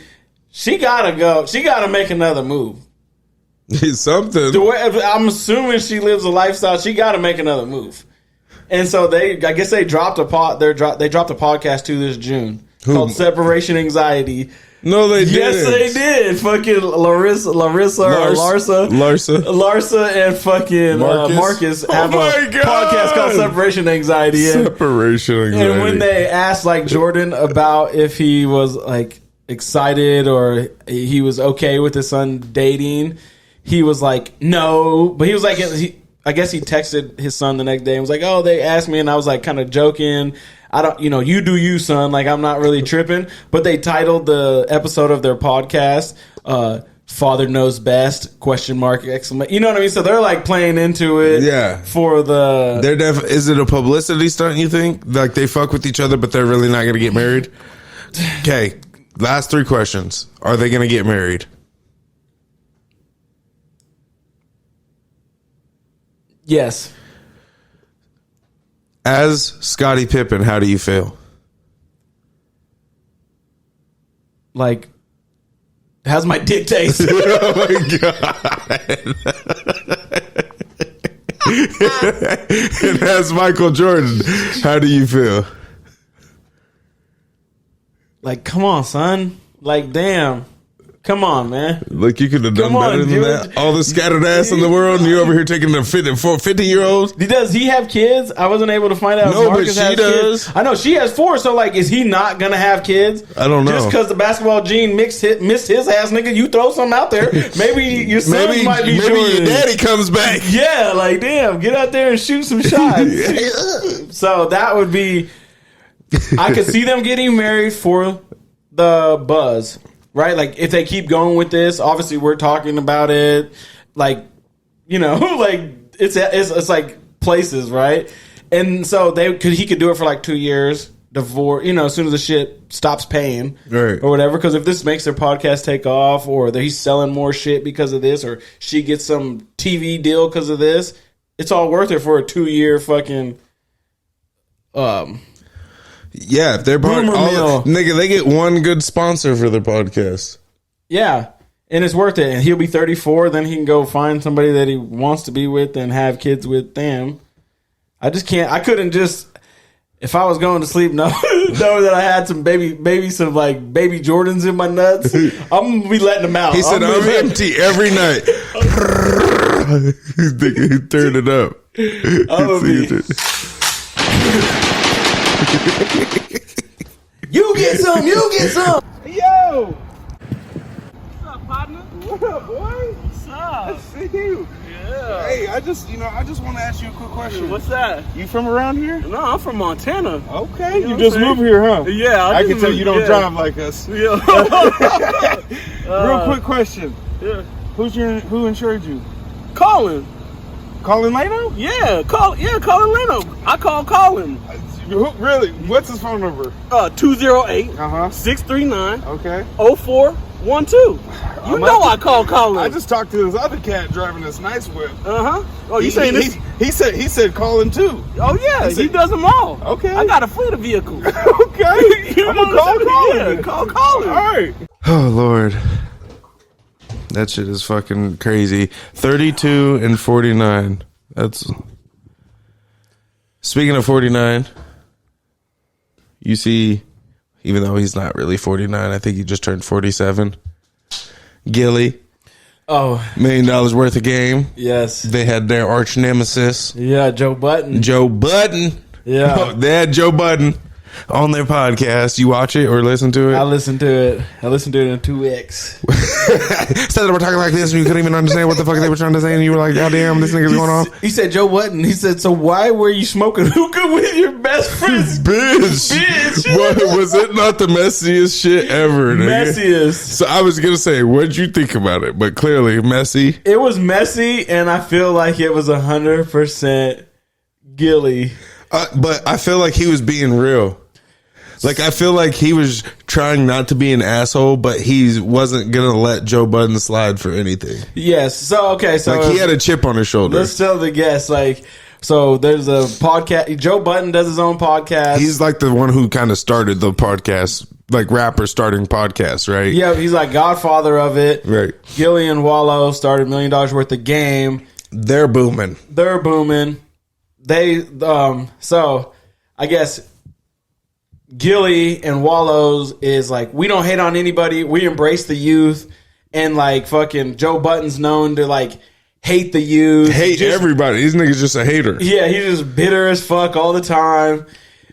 Speaker 1: She gotta go. She gotta make another move.
Speaker 2: Something.
Speaker 1: I'm assuming she lives a lifestyle. She gotta make another move. And so I guess they dropped a podcast too this June called Separation Anxiety.
Speaker 2: No, they didn't.
Speaker 1: Yes, they did. Fucking Larsa and fucking Marcus have a podcast called Separation Anxiety.
Speaker 2: Separation Anxiety.
Speaker 1: And when they asked like Jordan about if he was like excited or he was okay with his son dating, he was like, no. But he was like, I guess he texted his son the next day and was like, oh, they asked me, and I was like kind of joking. I don't, you do you, son. Like, I'm not really tripping. But they titled the episode of their podcast, Father Knows Best, ? Exclamation. You know what I mean? So they're like playing into it.
Speaker 2: Yeah.
Speaker 1: For the.
Speaker 2: Is it a publicity stunt, you think? Like they fuck with each other, but they're really not going to get married? Okay. Last 3 questions. Are they going to get married?
Speaker 1: Yes.
Speaker 2: As Scottie Pippen, how do you feel?
Speaker 1: Like, how's my dick taste?
Speaker 2: Oh my God. And as Michael Jordan, how do you feel?
Speaker 1: Like, come on, son. Like, damn. Come on, man.
Speaker 2: Like, you could have done
Speaker 1: Come on,
Speaker 2: better than
Speaker 1: dude.
Speaker 2: that. All the scattered ass in the world, and you over here taking the 50-year-olds.
Speaker 1: Does he have kids? I wasn't able to find out.
Speaker 2: No,
Speaker 1: if Marcus
Speaker 2: but she
Speaker 1: has
Speaker 2: does.
Speaker 1: Kids. I know she has 4. So like, is he not gonna have kids?
Speaker 2: I don't know.
Speaker 1: Just because the basketball gene missed his ass, nigga. You throw something out there. Maybe your son might be.
Speaker 2: Maybe your daddy comes back.
Speaker 1: Yeah, like damn, get out there and shoot some shots. So that would be. I could see them getting married for the buzz. Right, like if they keep going with this, obviously we're talking about it, like like it's like places, right? And so he could do it for like 2 years, divorce, as soon as the shit stops paying,
Speaker 2: right,
Speaker 1: or whatever. Because if this makes their podcast take off, or that he's selling more shit because of this, or she gets some TV deal because of this, it's all worth it for a 2-year fucking.
Speaker 2: Yeah, if they're nigga, they get one good sponsor for their podcast.
Speaker 1: Yeah, and it's worth it. And he'll be 34. Then he can go find somebody that he wants to be with and have kids with them. I just can't. I couldn't just. If I was going to sleep, know that I had some baby Jordans in my nuts. I'm gonna be letting them out.
Speaker 2: He said, "I'm empty every night." He turned it up.
Speaker 1: You get some.
Speaker 4: Yo! What's up, partner? What up, boy? What's up? I see you. Yeah. Hey, I just want to ask you a quick question.
Speaker 5: What's that?
Speaker 4: You from around here?
Speaker 5: No, I'm from Montana.
Speaker 4: Okay,
Speaker 5: You know
Speaker 4: you
Speaker 5: what
Speaker 4: just
Speaker 5: I'm saying?
Speaker 4: moved here, huh?
Speaker 5: Yeah,
Speaker 4: I
Speaker 5: just
Speaker 4: can tell
Speaker 5: moved-
Speaker 4: you don't
Speaker 5: yeah.
Speaker 4: drive like us.
Speaker 5: Yeah.
Speaker 4: Real quick question.
Speaker 5: Yeah.
Speaker 4: Who insured you?
Speaker 5: Colin.
Speaker 4: Colin Lano?
Speaker 5: Yeah, Colin Leno. I call Colin.
Speaker 4: Really? What's his phone number?
Speaker 5: 208
Speaker 4: Uh-huh.
Speaker 5: 639
Speaker 4: Okay.
Speaker 5: 0412. You know I call Colin.
Speaker 4: I just talked to this other cat driving this nice whip.
Speaker 5: Uh-huh. Oh, you saying this?
Speaker 4: He said Colin too.
Speaker 5: Oh, yeah, he does them all.
Speaker 4: Okay.
Speaker 5: I got a fleet of vehicles.
Speaker 4: Okay.
Speaker 5: You
Speaker 4: I'm
Speaker 5: know
Speaker 4: gonna call
Speaker 5: what I'm saying?
Speaker 4: Colin.
Speaker 5: Yeah, call Colin.
Speaker 4: All right.
Speaker 2: Oh Lord, that shit is fucking crazy. 32 and 49. That's. Speaking of 49, you see, even though he's not really 49, I think he just turned 47. Gilly,
Speaker 1: Oh,
Speaker 2: $1 million worth of game.
Speaker 1: yes.
Speaker 2: They had their arch nemesis,
Speaker 1: Yeah, Joe Button.
Speaker 2: Joe Budden.
Speaker 1: Yeah.
Speaker 2: They had Joe Budden on their podcast. You watch it or listen to it?
Speaker 1: I listened to it. I listened to it in 2X.
Speaker 2: Said they were talking like this and you couldn't even understand what the fuck they were trying to say, and you were like, God damn, this nigga's going off.
Speaker 1: He said, Joe Button. He said, so why were you smoking hookah with your best friend's
Speaker 2: Bitch. What, was it not the messiest shit ever, nigga?
Speaker 1: messiest?
Speaker 2: So I was gonna say, what'd you think about it? But clearly messy.
Speaker 1: It was messy, and I feel like it was 100% Gilly.
Speaker 2: But I feel like he was being real. Like, I feel like he was trying not to be an asshole, but he wasn't gonna let Joe Budden slide for anything.
Speaker 1: Yes. So, okay. So
Speaker 2: Like, he had a chip on his shoulder.
Speaker 1: let's tell the guests, like, so there's a podcast. Joe Button does his own podcast.
Speaker 2: He's like the one who kind of started the podcast, like rapper starting podcasts, right?
Speaker 1: Yeah, he's like godfather of it.
Speaker 2: Right.
Speaker 1: Gilly and Wallow started $1 million worth of game.
Speaker 2: They're booming.
Speaker 1: They're booming. They so I guess Gilly and Wallows is like, we don't hate on anybody. We embrace the youth. And like fucking Joe Button's known to like hate the youth.
Speaker 2: Hate everybody. These niggas just a hater.
Speaker 1: Yeah, he's just bitter as fuck all the time.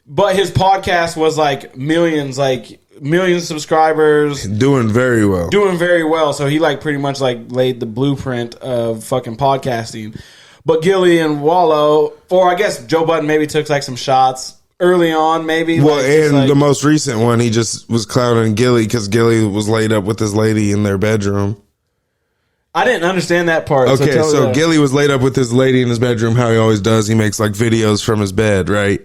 Speaker 1: But his podcast was like millions of subscribers.
Speaker 2: Doing very well.
Speaker 1: Doing very well. So he like pretty much like laid the blueprint of fucking podcasting. But Gilly and Wallow, or I guess Joe Button maybe took like some shots early on, maybe.
Speaker 2: Well,
Speaker 1: like,
Speaker 2: and
Speaker 1: like,
Speaker 2: the most recent one, he just was clowning Gilly because Gilly was laid up with his lady in their bedroom.
Speaker 1: I didn't understand that part.
Speaker 2: Okay, so
Speaker 1: that.
Speaker 2: Gilly was laid up with his lady in his bedroom, how he always does. He makes like videos from his bed, right?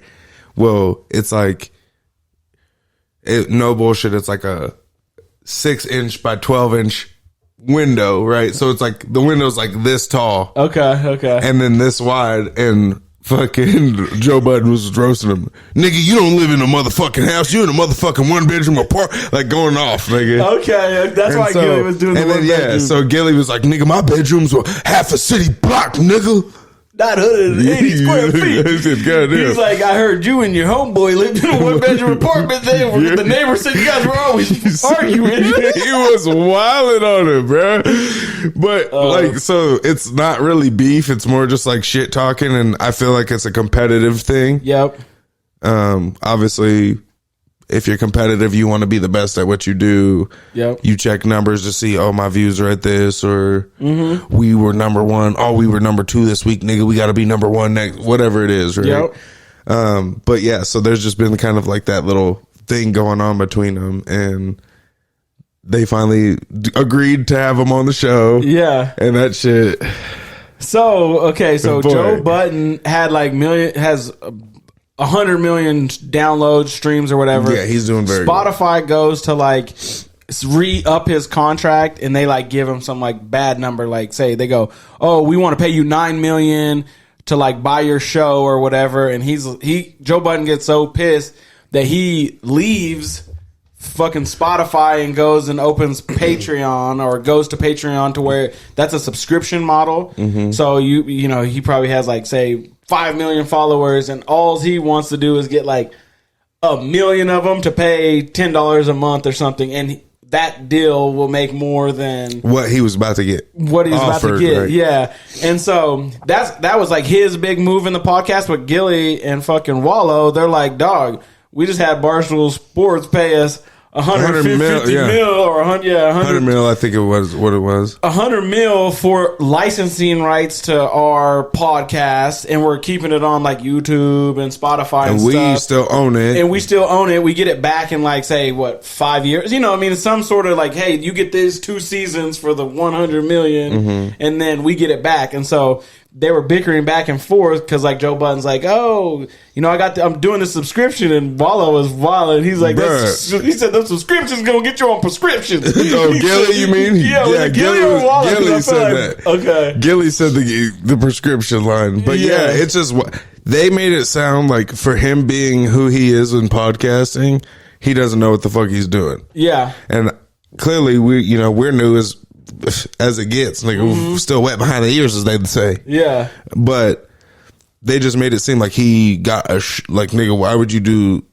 Speaker 2: Well, it's like, no bullshit, it's like a 6-inch by 12-inch window, right? So it's like, the window's like this tall.
Speaker 1: Okay.
Speaker 2: And then this wide, and fucking Joe Budden was roasting him. Nigga, you don't live in a motherfucking house. You in a motherfucking 1-bedroom apartment. Like, going off, nigga.
Speaker 1: Okay, that's
Speaker 2: And
Speaker 1: why
Speaker 2: so,
Speaker 1: Gilly was doing the
Speaker 2: and then,
Speaker 1: one bedroom.
Speaker 2: so Gilly was like, nigga, my bedrooms were half a city block, nigga.
Speaker 1: Not 180 square feet. He's like, I heard you and your homeboy lived in a one-bedroom apartment there where the neighbor said you guys were always arguing.
Speaker 2: He was wilding on it, bro. But like, so it's not really beef. It's more just like shit talking, and I feel like it's a competitive thing.
Speaker 1: Yep.
Speaker 2: Obviously, if you're competitive, you want to be the best at what you do.
Speaker 1: Yep.
Speaker 2: You check numbers to see, oh, my views are at this, or we were number one. Oh, we were number 2 this week, nigga. We got to be number 1 next, whatever it is, right?
Speaker 1: Yep.
Speaker 2: But yeah, so there's just been kind of like that little thing going on between them, and they finally agreed to have him on the show.
Speaker 1: Yeah.
Speaker 2: And that shit.
Speaker 1: So, okay, so
Speaker 2: Boy.
Speaker 1: Joe Budden had like has 100 million downloads, streams, or whatever.
Speaker 2: Yeah, he's doing very
Speaker 1: Spotify goes to like re-up his contract, and they like give him some like bad number. Like, say they go, oh, we want to pay you $9 million to like buy your show or whatever. And Joe Budden gets so pissed that he leaves fucking Spotify and goes and opens Patreon, or goes to Patreon, to where that's a subscription model. So you know, he probably has like, say, 5 million followers, and all he wants to do is get like 1 million of them to pay $10 a month or something, and that deal will make more than
Speaker 2: what he was about to get.
Speaker 1: What he was about to get,
Speaker 2: right?
Speaker 1: yeah. And so that was like his big move in the podcast. But Gilly and fucking Wallow, they're like, dog, we just had Barstool Sports pay us 150 mil or 100
Speaker 2: mil, I think it was what it was.
Speaker 1: 100 mil for licensing rights to our podcast, and we're keeping it on like YouTube and Spotify and
Speaker 2: we
Speaker 1: stuff.
Speaker 2: still own it.
Speaker 1: And we still own it. We get it back in like, say, what, 5 years? You know, I mean, it's some sort of like, hey, you get these 2 seasons for the 100 million, and then we get it back. And so they were bickering back and forth because like Joe Budden's like, oh, you know, I'm doing the subscription, and Wallow was wild, and he's like, he said the subscription's gonna get you on prescriptions.
Speaker 2: Oh, Gilly, you mean?
Speaker 1: Yeah, Gilly or Wallow.
Speaker 2: Gilly said that.
Speaker 1: Okay,
Speaker 2: Gilly said the prescription line, but yeah, it's just they made it sound like for him being who he is in podcasting, he doesn't know what the fuck he's doing.
Speaker 1: Yeah,
Speaker 2: and clearly we're new as it gets. Like, we're still wet behind the ears, as they'd say.
Speaker 1: Yeah.
Speaker 2: But they just made it seem like he got like, nigga, why would you do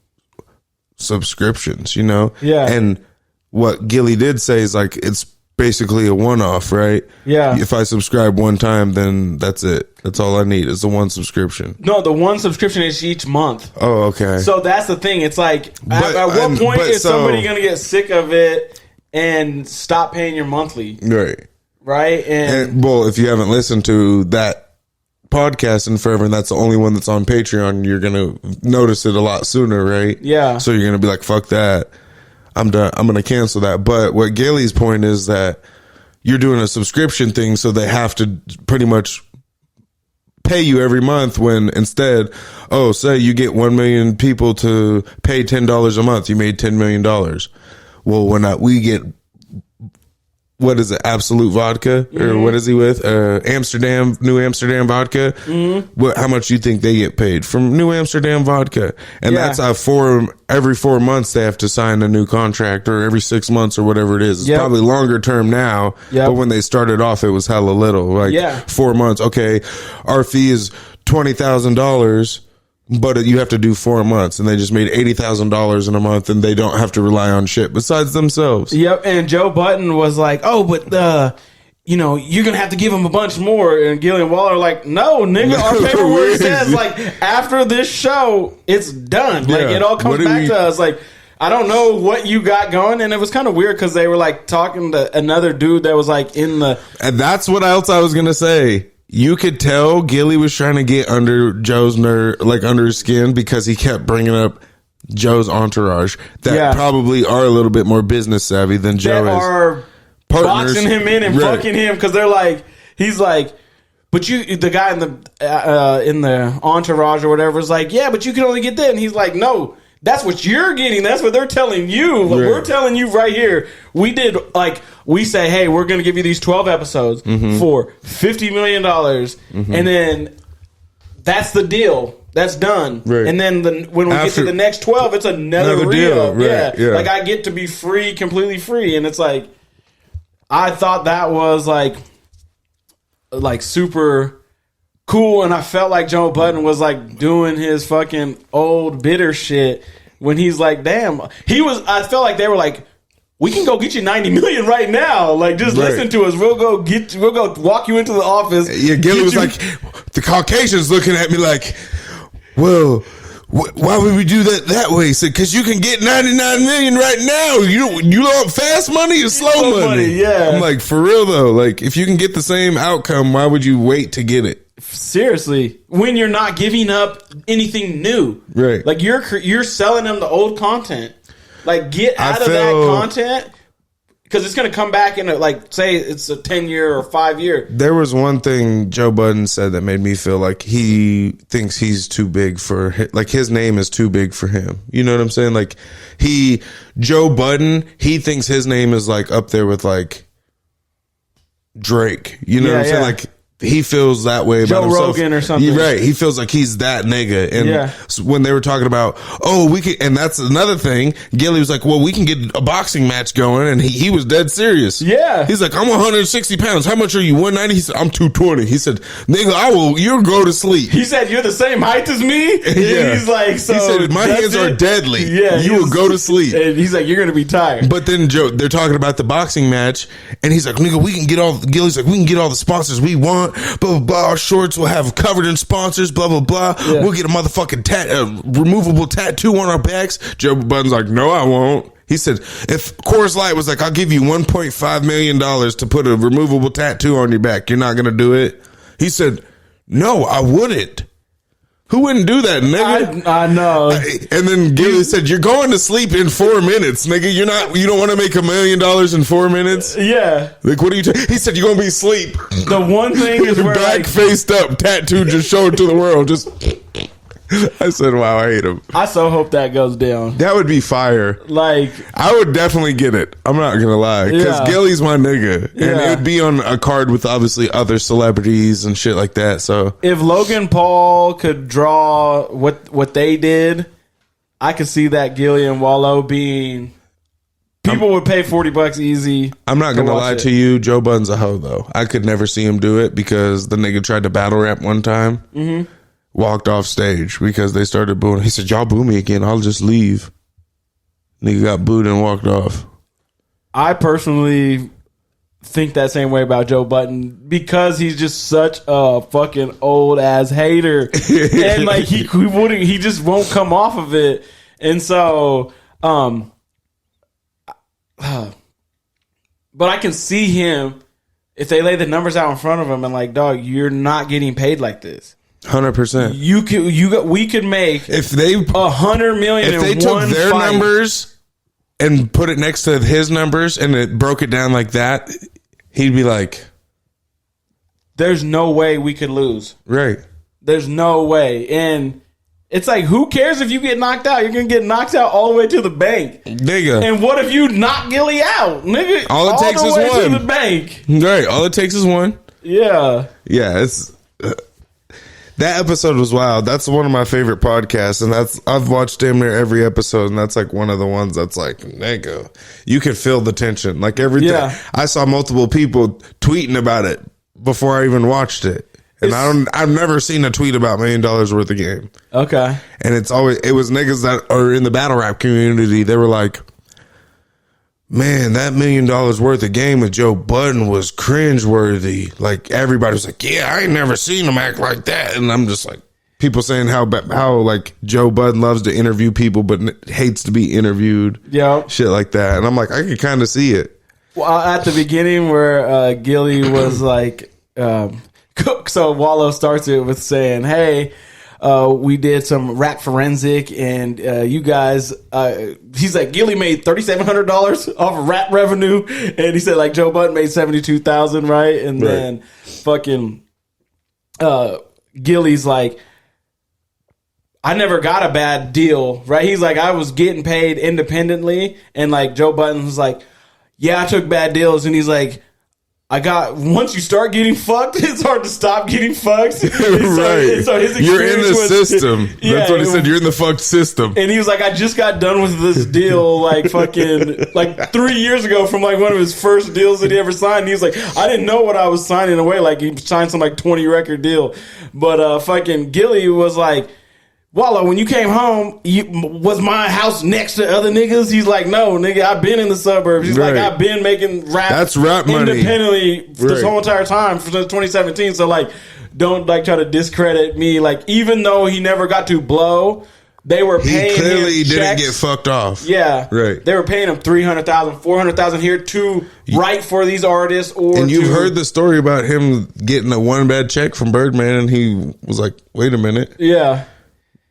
Speaker 2: subscriptions, you know?
Speaker 1: Yeah.
Speaker 2: And what Gilly did say is like, it's basically a one-off, right?
Speaker 1: Yeah.
Speaker 2: If I subscribe one time, then that's it. That's all I need is the one subscription.
Speaker 1: No, the one subscription is each month.
Speaker 2: Oh, okay.
Speaker 1: So that's the thing. It's like, at what point is somebody going to get sick of it and stop paying your monthly?
Speaker 2: Right.
Speaker 1: Right? And
Speaker 2: well, if you haven't listened to that podcast in forever, and that's the only one that's on Patreon, you're going to notice it a lot sooner, right?
Speaker 1: Yeah.
Speaker 2: So you're going to be like, fuck that. I'm done. I'm going to cancel that. But what Gailey's point is that you're doing a subscription thing, so they have to pretty much pay you every month, when instead, say you get 1 million people to pay $10 a month, you made $10 million. Well, when we get, what is it, Absolute Vodka, or what is he with? New Amsterdam Vodka. How much do you think they get paid from New Amsterdam Vodka? And that's every 4 months they have to sign a new contract, or every 6 months, or whatever it is. It's probably longer term now, but when they started off, it was hella little. Like 4 months. Okay, our fee is $20,000. But you have to do 4 months, and they just made $80,000 in a month, and they don't have to rely on shit besides themselves.
Speaker 1: Yep. And Joe Budden was like, "Oh, but you're gonna have to give him a bunch more." And Gillian Waller are like, "No, nigga, our paperwork says like after this show, it's done. Like it all comes back to us. Like, I don't know what you got going." And it was kind of weird because they were like talking to another dude that was like in the,
Speaker 2: and that's what else I was gonna say. You could tell Gilly was trying to get under Joe's like under his skin, because he kept bringing up Joe's entourage that probably are a little bit more business savvy than Joe
Speaker 1: that
Speaker 2: is.
Speaker 1: Are
Speaker 2: partners,
Speaker 1: boxing him in and fucking him, because they're like, he's like, but the guy in the entourage or whatever is like, yeah, but you can only get that, and he's like, no. That's what you're getting. That's what they're telling you. But we're telling you right here. We say, hey, we're going to give you these 12 episodes for $50 million. And then that's the deal. That's done. Right. And then when we get to the next 12, it's another deal. Right. Yeah. Like, I get to be free, completely free. And it's like, I thought that was like super cool, and I felt like Joe Budden was like doing his fucking old bitter shit when he's like, damn, I felt like they were like, we can go get you 90 million right now. Like, just listen to us. We'll go walk you into the office.
Speaker 2: Yeah, Gilly was like, the Caucasians looking at me like, well, why would we do that way? He said, because you can get 99 million right now. You want fast money or slow money?
Speaker 1: Yeah.
Speaker 2: I'm like, for real though, like if you can get the same outcome, why would you wait to get it?
Speaker 1: Seriously, when you're not giving up anything new,
Speaker 2: right?
Speaker 1: Like you're selling them the old content. Like, get out of that content, because it's going to come back in say it's a 10-year or 5-year.
Speaker 2: There was one thing Joe Budden said that made me feel like he thinks he's too big for, like his name is too big for him. You know what I'm saying? Like Joe Budden, he thinks his name is like up there with like Drake. You know what I'm saying? Like he feels that way about himself. Joe
Speaker 1: Rogan or something.
Speaker 2: You're right. He feels like he's that nigga. And when they were talking about, we could, and that's another thing, Gilly was like, well, we can get a boxing match going. And he was dead serious. Yeah. He's like, I'm 160 pounds. How much are you? 190? He said, I'm 220. He said, nigga, you'll go to sleep.
Speaker 1: He said, you're the same height as me?
Speaker 2: Yeah.
Speaker 1: He's like, so.
Speaker 2: He said, my hands are deadly. Yeah. You will go to sleep.
Speaker 1: And he's like, you're going to be tired.
Speaker 2: But then they're talking about the boxing match. And he's like, nigga, Gilly's like, we can get all the sponsors we want. Blah, blah, blah. Our shorts will have covered in sponsors, blah, blah, blah. Yeah. We'll get a motherfucking removable tattoo on our backs. Joe Budden's like, no, I won't. He said, if Coors Light was like, I'll give you $1.5 million to put a removable tattoo on your back, you're not going to do it? He said, no, I wouldn't. Who wouldn't do that, nigga?
Speaker 1: I know.
Speaker 2: And then Gilly said, you're going to sleep in 4 minutes, nigga. You don't want to make $1 million in 4 minutes?
Speaker 1: Yeah.
Speaker 2: Like, what are you He said, you're going to be asleep.
Speaker 1: The one thing is where
Speaker 2: back faced up, tattoo, just show it to the world. Just, I said, wow, I hate him.
Speaker 1: I so hope that goes down.
Speaker 2: That would be fire.
Speaker 1: Like,
Speaker 2: I would definitely get it. I'm not going to lie. Because Gilly's my nigga. And it would be on a card with obviously other celebrities and shit like that. So
Speaker 1: if Logan Paul could draw what they did, I could see that Gilly and Wallow being... People would pay $40 easy.
Speaker 2: I'm not going to lie to you. Joe Budden's a hoe, though. I could never see him do it because the nigga tried to battle rap one time. Mm-hmm. Walked off stage because they started booing. He said, y'all boo me again, I'll just leave. Nigga got booed and walked off.
Speaker 1: I personally think that same way about Joe Budden because he's just such a fucking old ass hater. And like he just won't come off of it. And so but I can see him if they lay the numbers out in front of him and like, dog, you're not getting paid like this.
Speaker 2: 100%.
Speaker 1: We could make
Speaker 2: if they
Speaker 1: $100 million.
Speaker 2: If they took their numbers and put it next to his numbers and it broke it down like that, he'd be like,
Speaker 1: "There's no way we could lose."
Speaker 2: Right?
Speaker 1: There's no way, and it's like, who cares if you get knocked out? You're gonna get knocked out all the way to the bank,
Speaker 2: nigga.
Speaker 1: And what if you knock Gilly out, nigga?
Speaker 2: All it takes is one
Speaker 1: to the bank.
Speaker 2: Right? All it takes is one.
Speaker 1: Yeah.
Speaker 2: Yeah. It's. That episode was wild. That's one of my favorite podcasts, and I've watched damn near every episode, and that's like one of the ones that's like, nigga, you can feel the tension. Like everything. Yeah. I saw multiple people tweeting about it before I even watched it, and I've never seen a tweet about $1 million worth of game.
Speaker 1: Okay.
Speaker 2: And it was niggas that are in the battle rap community. They were like, man, that $1 million worth of game with Joe Budden was cringeworthy. Like everybody was like, yeah, I ain't never seen him act like that. And I'm just like, people saying how like Joe Budden loves to interview people but hates to be interviewed. Yeah, shit like that. And I'm like, I could kind of see it.
Speaker 1: Well, at the beginning where Gilly was like, so Wallow starts it with saying, hey, we did some rap forensic, and you guys, he's like, Gilly made $3,700 off of rap revenue, and he said like Joe Budden made $72,000, right? And then fucking Gilly's like, I never got a bad deal, right? He's like, I was getting paid independently, and like Joe Budden was like, yeah, I took bad deals, and he's like, once you start getting fucked, it's hard to stop getting fucked.
Speaker 2: Right.
Speaker 1: So his
Speaker 2: You're in the
Speaker 1: experience was-
Speaker 2: system.
Speaker 1: Yeah,
Speaker 2: That's what he said. You're in the fucked system.
Speaker 1: And he was like, I just got done with this deal like fucking like 3 years ago from like one of his first deals that he ever signed. And he was like, I didn't know what I was signing away. Like he signed some like 20 record deal. But fucking Gilly was like, Wallow, when you came home, was my house next to other niggas? He's like, no, nigga, I've been in the suburbs. He's like, I've been making rap.
Speaker 2: That's rap money.
Speaker 1: Independently this whole entire time since 2017. So like, don't like try to discredit me. Like, even though he never got to blow, they were paying him.
Speaker 2: He clearly didn't
Speaker 1: checks.
Speaker 2: get fucked off.
Speaker 1: Yeah,
Speaker 2: right.
Speaker 1: They were paying him $300,000, $400,000 here to write for these artists.
Speaker 2: And you've heard the story about him getting a one bad check from Birdman, and he was like, "Wait a minute,
Speaker 1: yeah,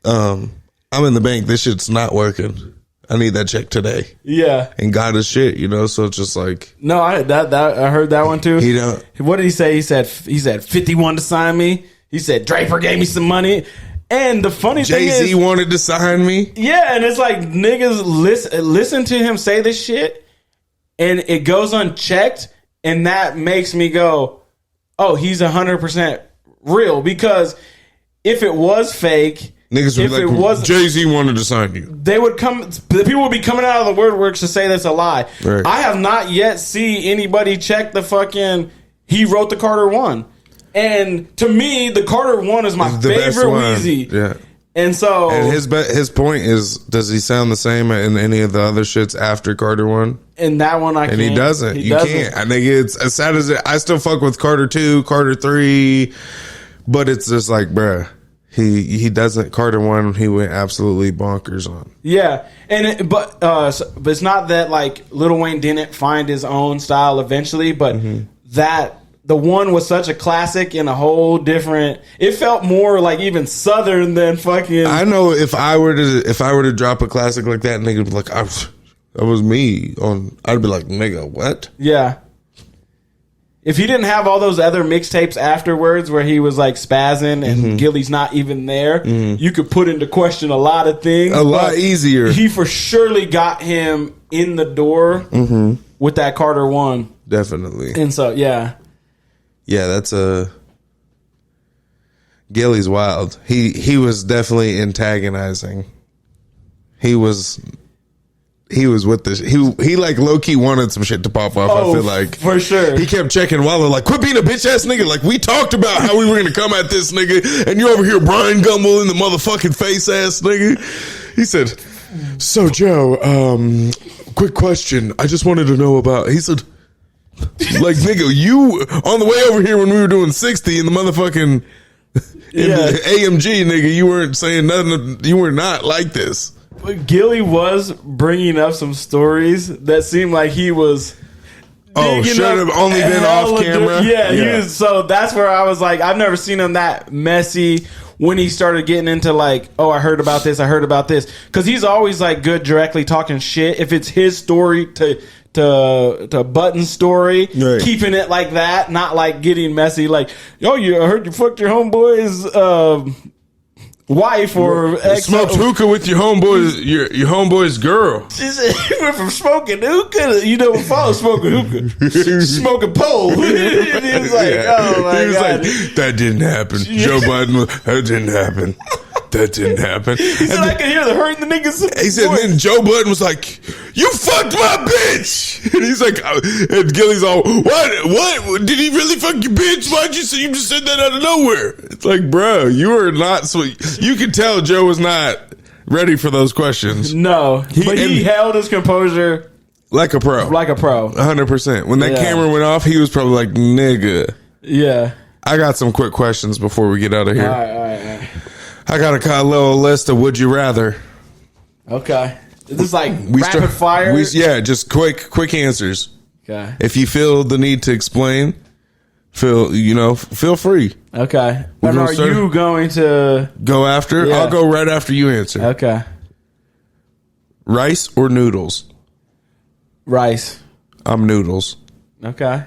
Speaker 2: I'm in the bank. This shit's not working. I need that check today."
Speaker 1: Yeah,
Speaker 2: and got his shit, So it's just like,
Speaker 1: no, I heard that one too.
Speaker 2: He don't.
Speaker 1: What did he say? He said 51 to sign me. He said Draper gave me some money. And the funny thing is,
Speaker 2: Jay-Z wanted to sign me.
Speaker 1: Yeah, and it's like niggas listen to him say this shit, and it goes unchecked, and that makes me go, "Oh, he's 100% real." Because if it was fake,
Speaker 2: niggas would be like, Jay-Z wanted to sign you.
Speaker 1: They would come. The people would be coming out of the woodworks to say that's a lie.
Speaker 2: Right.
Speaker 1: I have not yet seen anybody check the fucking. He wrote the Carter 1. And to me, the Carter 1 is my favorite Wheezy.
Speaker 2: Yeah.
Speaker 1: And so,
Speaker 2: and his point is, does he sound the same in any of the other shits after Carter 1?
Speaker 1: In that one, I can't.
Speaker 2: And he doesn't. You can't. I think it's as sad as it. I still fuck with Carter 2, Carter 3, but it's just like, bruh, he doesn't. Carter 1, he went absolutely bonkers on.
Speaker 1: Yeah, but it's not that like Lil Wayne didn't find his own style eventually, but that. The one was such a classic in a whole different. It felt more like even Southern than fucking.
Speaker 2: I know if I were to drop a classic like that, nigga would be like, that was me. I'd be like, nigga, what?
Speaker 1: Yeah. If he didn't have all those other mixtapes afterwards where he was like spazzing and Gilly's not even there, you could put into question a lot of things.
Speaker 2: A lot easier.
Speaker 1: He for surely got him in the door with that Carter 1.
Speaker 2: Definitely.
Speaker 1: And so, yeah.
Speaker 2: Yeah, that's Gilly's wild. He was definitely antagonizing. He was with this. He like low key wanted some shit to pop off. I feel like
Speaker 1: for sure.
Speaker 2: He kept checking Waller like, quit being a bitch ass nigga. Like we talked about how we were gonna come at this nigga, and you over here Brian Gumbel in the motherfucking face ass nigga. He said, "So Joe, quick question. I just wanted to know about." He said, like, nigga, you on the way over here when we were doing 60 in the motherfucking the AMG, nigga, you weren't saying nothing. You were not like this.
Speaker 1: But Gilly was bringing up some stories that seemed like he was.
Speaker 2: Should have only been off camera.
Speaker 1: He was. So that's where I was like, I've never seen him that messy when he started getting into like, oh, I heard about this, because he's always like good directly talking shit. If it's his story to Button's story, keeping it like that, not like getting messy. Like, yo, I heard you fucked your homeboy's wife or
Speaker 2: smoked hookah with your homeboy's girl.
Speaker 1: He went from smoking hookah, before smoking hookah, smoking pole. He was like, oh my god,
Speaker 2: like, that didn't happen. Joe Biden, that didn't happen. That didn't happen.
Speaker 1: He said, I could hear the hurt in the niggas.
Speaker 2: He said, then Joe Budden was like, you fucked my bitch. And he's like, and Gilly's all, what? Did he really fuck your bitch? Why'd you say, you just said that out of nowhere? It's like, bro, you are not sweet. You could tell Joe was not ready for those questions.
Speaker 1: No, but he held his composure.
Speaker 2: Like a pro. 100%. When that camera went off, he was probably like, nigga.
Speaker 1: Yeah.
Speaker 2: I got some quick questions before we get out of here.
Speaker 1: All right.
Speaker 2: I got a little list of would you rather.
Speaker 1: Okay. Is this like rapid fire?
Speaker 2: Just quick answers.
Speaker 1: Okay.
Speaker 2: If you feel the need to explain, feel free.
Speaker 1: Okay. And are you going to
Speaker 2: go after?
Speaker 1: Yeah.
Speaker 2: I'll go right after you answer.
Speaker 1: Okay.
Speaker 2: Rice or noodles?
Speaker 1: Rice.
Speaker 2: I'm noodles.
Speaker 1: Okay.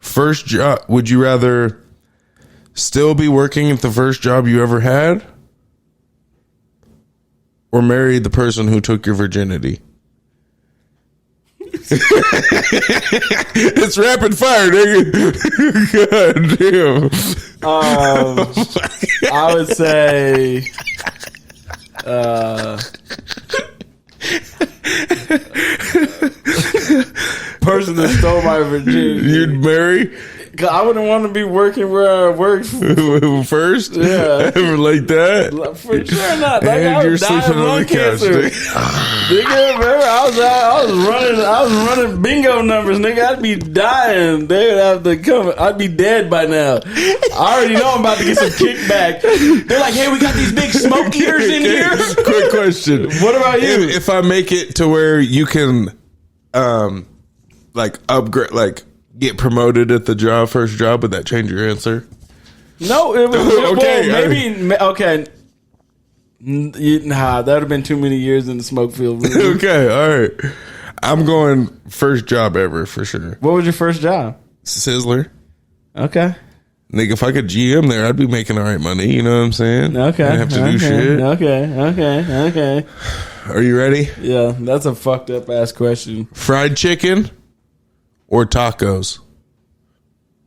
Speaker 2: First job, would you rather still be working at the first job you ever had, or marry the person who took your virginity? It's rapid fire, nigga. God damn.
Speaker 1: I would say person that stole my virginity.
Speaker 2: You'd marry?
Speaker 1: 'Cause I wouldn't want to be working where I work
Speaker 2: First?
Speaker 1: Yeah.
Speaker 2: Ever like that?
Speaker 1: For sure not. Like,
Speaker 2: And
Speaker 1: I
Speaker 2: you're
Speaker 1: was dying
Speaker 2: sleeping
Speaker 1: of
Speaker 2: on
Speaker 1: lung
Speaker 2: the couch,
Speaker 1: cancer. Nigga, remember, I was running bingo numbers, nigga. I'd be dying. They'd have to come. I'd be dead by now. I already know I'm about to get some kickback. They're like, hey, we got these big smoke eaters in here.
Speaker 2: Quick question.
Speaker 1: What about you?
Speaker 2: If I make it to where you can, like, upgrade, like, get promoted at the job, first job, would that change your answer?
Speaker 1: No, it was
Speaker 2: Okay,
Speaker 1: well, maybe okay. Nah, that would have been too many years in the smoke field.
Speaker 2: Okay, all right. I'm going first job ever for sure.
Speaker 1: What was your first job?
Speaker 2: Sizzler.
Speaker 1: Okay.
Speaker 2: Nigga, if I could GM there, I'd be making all right money. You know what I'm saying?
Speaker 1: Okay.
Speaker 2: I have to do shit.
Speaker 1: Okay.
Speaker 2: Are you ready?
Speaker 1: Yeah, that's a fucked up ass question.
Speaker 2: Fried chicken or tacos?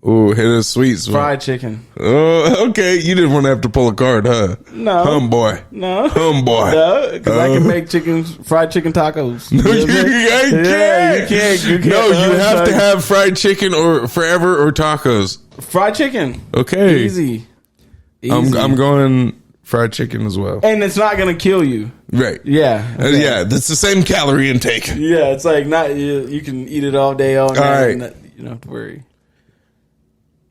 Speaker 2: Ooh, hit a sweet spot.
Speaker 1: Fried chicken.
Speaker 2: Oh, okay. You didn't want to have to pull a card, huh?
Speaker 1: No.
Speaker 2: Homeboy.
Speaker 1: No.
Speaker 2: Homeboy.
Speaker 1: No, because I can make fried chicken tacos.
Speaker 2: No, you can't.
Speaker 1: Yeah, you can't.
Speaker 2: No, you have to have fried chicken or forever or tacos.
Speaker 1: Fried chicken.
Speaker 2: Okay.
Speaker 1: Easy.
Speaker 2: I'm going fried chicken as well.
Speaker 1: And it's not going to kill you.
Speaker 2: Right.
Speaker 1: Yeah. Okay.
Speaker 2: Yeah, that's the same calorie intake.
Speaker 1: Yeah, it's like not you can eat it all day, all night.
Speaker 2: right.
Speaker 1: And you don't have to worry.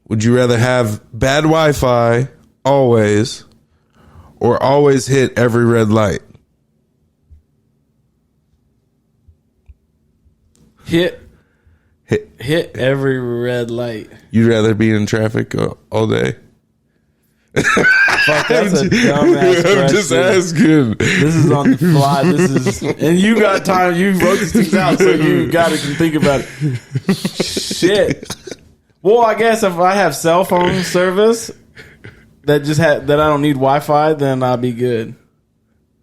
Speaker 2: Would you rather have bad Wi-Fi always or always hit every red light?
Speaker 1: Hit every red light.
Speaker 2: You'd rather be in traffic all day?
Speaker 1: Fuck, that's a dumbass question.
Speaker 2: I'm just asking.
Speaker 1: This is on the fly. And you got time. You wrote these things out, so you got to think about it. Shit. Well, I guess if I have cell phone service that I don't need Wi-Fi, then I'll be good.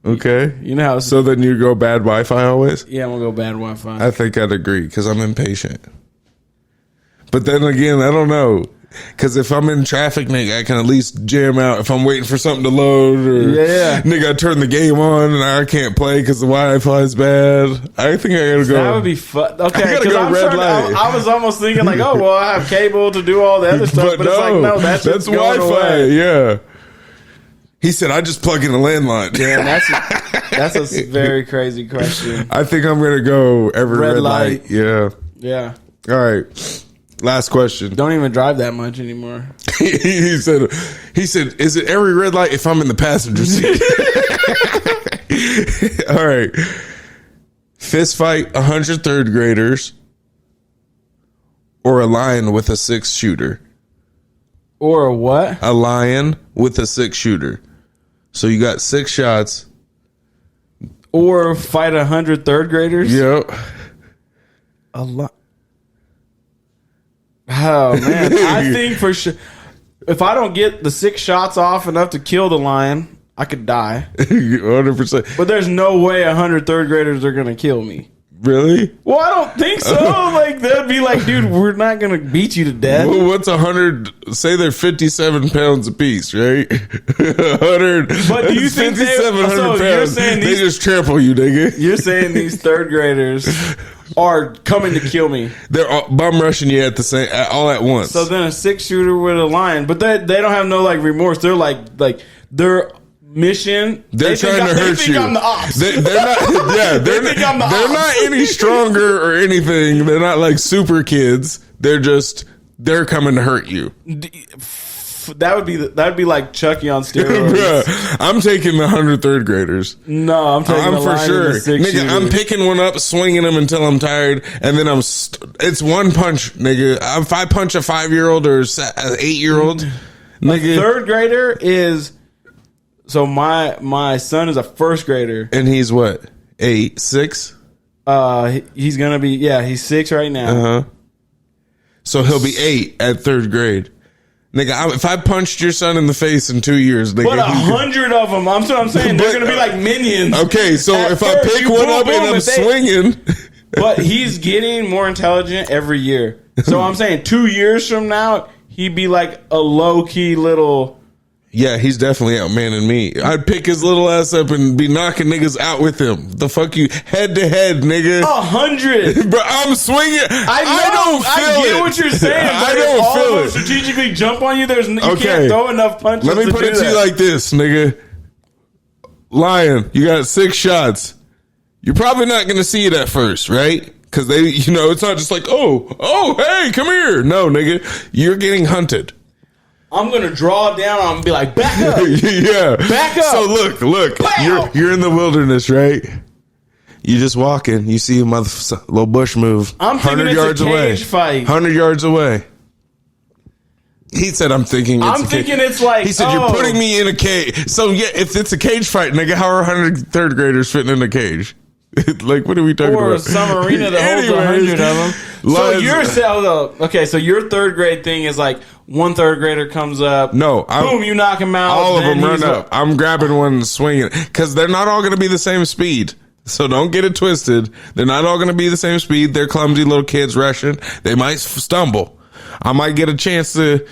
Speaker 2: Okay.
Speaker 1: You know how
Speaker 2: So then you go bad Wi-Fi always?
Speaker 1: yeah, I'm gonna go bad Wi-Fi.
Speaker 2: I think I'd agree because I'm impatient. But then again, I don't know. Because if I'm in traffic, nigga, I can at least jam out if I'm waiting for something to load. Or, nigga, I turn the game on and I can't play because the Wi-Fi is bad. I think I gotta go.
Speaker 1: That would be fun. Okay,
Speaker 2: I gotta
Speaker 1: because
Speaker 2: go red light.
Speaker 1: I was almost thinking like, oh, well, I have cable to do all the other stuff. But it's like, no, that's
Speaker 2: Wi-Fi.
Speaker 1: away.
Speaker 2: Yeah. He said, I just plug in a landline.
Speaker 1: Yeah, that's a very crazy question.
Speaker 2: I think I'm going to go every
Speaker 1: Red
Speaker 2: red
Speaker 1: light.
Speaker 2: light. Yeah.
Speaker 1: Yeah.
Speaker 2: All right. Last question.
Speaker 1: Don't even drive that much anymore.
Speaker 2: he said, is it every red light if I'm in the passenger seat? All right. Fist fight 100 third graders or a lion with a 6-shooter?
Speaker 1: Or a what?
Speaker 2: A lion with a 6-shooter. So you got 6 shots.
Speaker 1: Or fight 100 third graders?
Speaker 2: Yep.
Speaker 1: A lot. Oh, man. I think for sure, if I don't get the 6 shots off enough to kill the lion, I could die.
Speaker 2: 100%.
Speaker 1: But there's no way 100 third graders are going to kill me.
Speaker 2: Really?
Speaker 1: Well, I don't think so. Like, they'd be like, dude, we're not going to beat you to death.
Speaker 2: Well, what's 100? Say they're 57 pounds apiece, right? 100.
Speaker 1: But do you think
Speaker 2: 5,700
Speaker 1: so
Speaker 2: pounds?
Speaker 1: you're saying
Speaker 2: they just trample you, nigga.
Speaker 1: You're saying these third graders are coming to kill me.
Speaker 2: They're bum rushing you at the same, all at once.
Speaker 1: So then a 6-shooter with a lion, but they don't have no like remorse. They're like their mission.
Speaker 2: They're trying to hurt you.
Speaker 1: They think I'm the ops.
Speaker 2: They're not. Yeah, they're not any stronger or anything. They're not like super kids. They're coming to hurt you.
Speaker 1: That would be like Chucky on steroids.
Speaker 2: Bruh, I'm taking the 100 third graders.
Speaker 1: No, I'm taking the
Speaker 2: for
Speaker 1: lion
Speaker 2: sure.
Speaker 1: and the 6-shooter.
Speaker 2: Nigga, I'm picking one up, swinging them until I'm tired, and then it's one punch, nigga. If I punch a 5-year-old or an 8-year-old, nigga,
Speaker 1: a third grader is. So my son is a first grader,
Speaker 2: and he's what 8, 6.
Speaker 1: He's gonna be he's 6 right now.
Speaker 2: So he'll be 8 at 3rd grade. Nigga, if I punched your son in the face in 2 years, nigga,
Speaker 1: but 100 of them. I'm saying they're gonna be like minions.
Speaker 2: Okay, so if I pick one up and I'm swinging,
Speaker 1: But he's getting more intelligent every year. So I'm saying 2 years from now, he'd be like a low key little.
Speaker 2: Yeah, he's definitely outmanning me. I'd pick his little ass up and be knocking niggas out with him. The fuck you, head to head, nigga.
Speaker 1: 100.
Speaker 2: Bro, I'm swinging.
Speaker 1: I get what you're saying. But
Speaker 2: I don't
Speaker 1: all
Speaker 2: feel
Speaker 1: of
Speaker 2: it.
Speaker 1: them strategically jump on you. You can't throw enough punches.
Speaker 2: Let me put it to you like this, nigga. Lion, you got 6 shots. You're probably not going to see it at first, right? Because it's not just like, oh, hey, come here. No, nigga, you're getting hunted.
Speaker 1: I'm going to draw down on him and be like, back up.
Speaker 2: Yeah.
Speaker 1: Back up.
Speaker 2: So look, you're in the wilderness, right? You just walking. You see a little bush move.
Speaker 1: I'm thinking
Speaker 2: 100
Speaker 1: it's
Speaker 2: yards
Speaker 1: a
Speaker 2: away.
Speaker 1: cage fight.
Speaker 2: 100 yards away. He said, I'm thinking
Speaker 1: it's like,
Speaker 2: he said, you're putting me in a cage. So, yeah, if it's a cage fight, nigga, how are 100 third graders fitting in a cage? Like, what are we talking about?
Speaker 1: Or some arena that holds 100 of them. So your third grade thing is like one third grader comes up.
Speaker 2: No.
Speaker 1: Boom, you knock him out.
Speaker 2: All of them run up. I'm grabbing one and swinging. Because they're not all going to be the same speed. So don't get it twisted. They're not all going to be the same speed. They're clumsy little kids rushing. They might stumble. I might get a chance to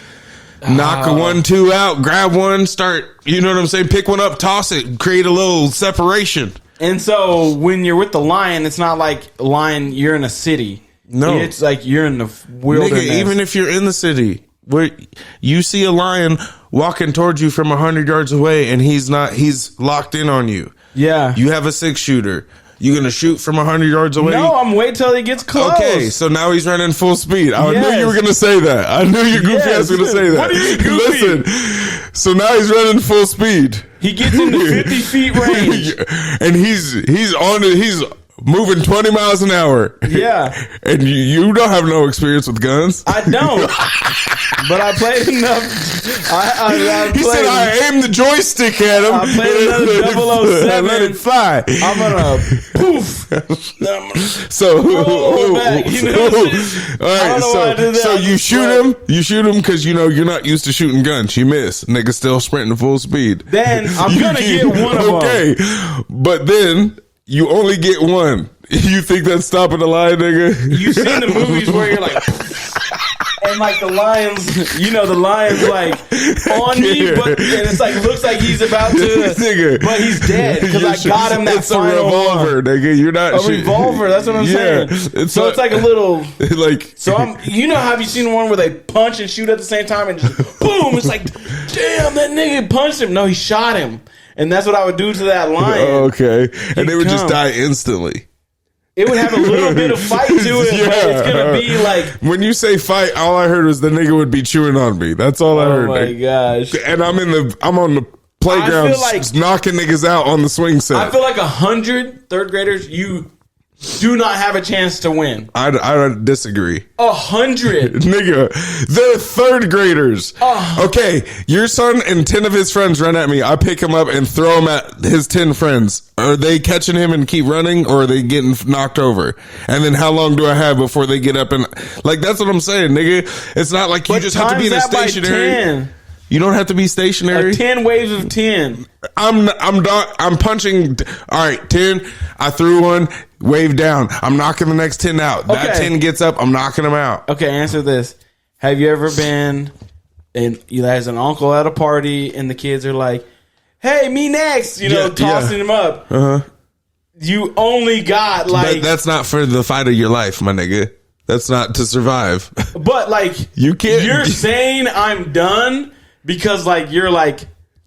Speaker 2: knock 1-2 out, grab one, start, you know what I'm saying? Pick one up, toss it, create a little separation.
Speaker 1: And so when you're with the lion, it's not like lion, you're in a city.
Speaker 2: No.
Speaker 1: It's like you're in the wilderness.
Speaker 2: Nigga, even if you're in the city, where you see a lion walking towards you from 100 yards away and he's locked in on you.
Speaker 1: Yeah.
Speaker 2: You have a 6-shooter. You gonna shoot from 100 yards away?
Speaker 1: No, I'm waiting till he gets close.
Speaker 2: Okay, so now he's running full speed. I knew you were gonna say that. I knew your goofy ass was gonna say that.
Speaker 1: What are you goofy?
Speaker 2: Listen, so now he's running full speed.
Speaker 1: He gets in the 50 feet range.
Speaker 2: And he's moving 20 miles an hour.
Speaker 1: Yeah.
Speaker 2: And you don't have no experience with guns.
Speaker 1: I don't. But I played enough.
Speaker 2: He said I aimed the joystick at him.
Speaker 1: I played another 007.
Speaker 2: And let it fly.
Speaker 1: I'm gonna poof.
Speaker 2: So,
Speaker 1: roll back, you know what I'm saying?
Speaker 2: all right. So you shoot him. You shoot him because you're not used to shooting guns. You miss. Nigga still sprinting full speed.
Speaker 1: Then I'm gonna get one of them.
Speaker 2: Okay, but then you only get one. You think that's stopping the lion, nigga?
Speaker 1: You've seen the movies where you're like, and like the lion's like on me, and it's like looks like he's about to,
Speaker 2: nigga,
Speaker 1: but he's dead because I got him that
Speaker 2: it's
Speaker 1: final
Speaker 2: a revolver,
Speaker 1: one.
Speaker 2: Nigga. You're not
Speaker 1: a revolver. That's what I'm saying. It's like a little
Speaker 2: like.
Speaker 1: So have you seen one where they punch and shoot at the same time and just boom? It's like, damn, that nigga punched him. No, he shot him, and that's what I would do to that lion.
Speaker 2: Okay, and they would just die instantly.
Speaker 1: It would have a little bit of fight to it, but it's gonna be like
Speaker 2: when you say fight, all I heard was the nigga would be chewing on me. That's all I heard.
Speaker 1: Oh my gosh!
Speaker 2: And I'm on the playground knocking niggas out on the swing set.
Speaker 1: I feel like 100 third graders, you do not have a chance to win.
Speaker 2: I disagree.
Speaker 1: 100,
Speaker 2: nigga, they're third graders. Okay, your son and 10 of his friends run at me. I pick him up and throw him at his 10 friends. Are they catching him and keep running, or are they getting knocked over? And then how long do I have before they get up and that's what I'm saying, nigga. It's not like you just have to be in a stationary. You don't have to be stationary.
Speaker 1: 10 waves of 10.
Speaker 2: I'm punching. All right, 10. I threw one. Wave down. I'm knocking the next 10 out.
Speaker 1: Okay.
Speaker 2: That 10 gets up. I'm knocking them out.
Speaker 1: Okay, answer this. Have you ever been and there's an uncle at a party and the kids are like, "Hey, me next," tossing him up. You only got
Speaker 2: that's not for the fight of your life, my nigga. That's not to survive.
Speaker 1: But
Speaker 2: you can't.
Speaker 1: You're saying I'm done because you're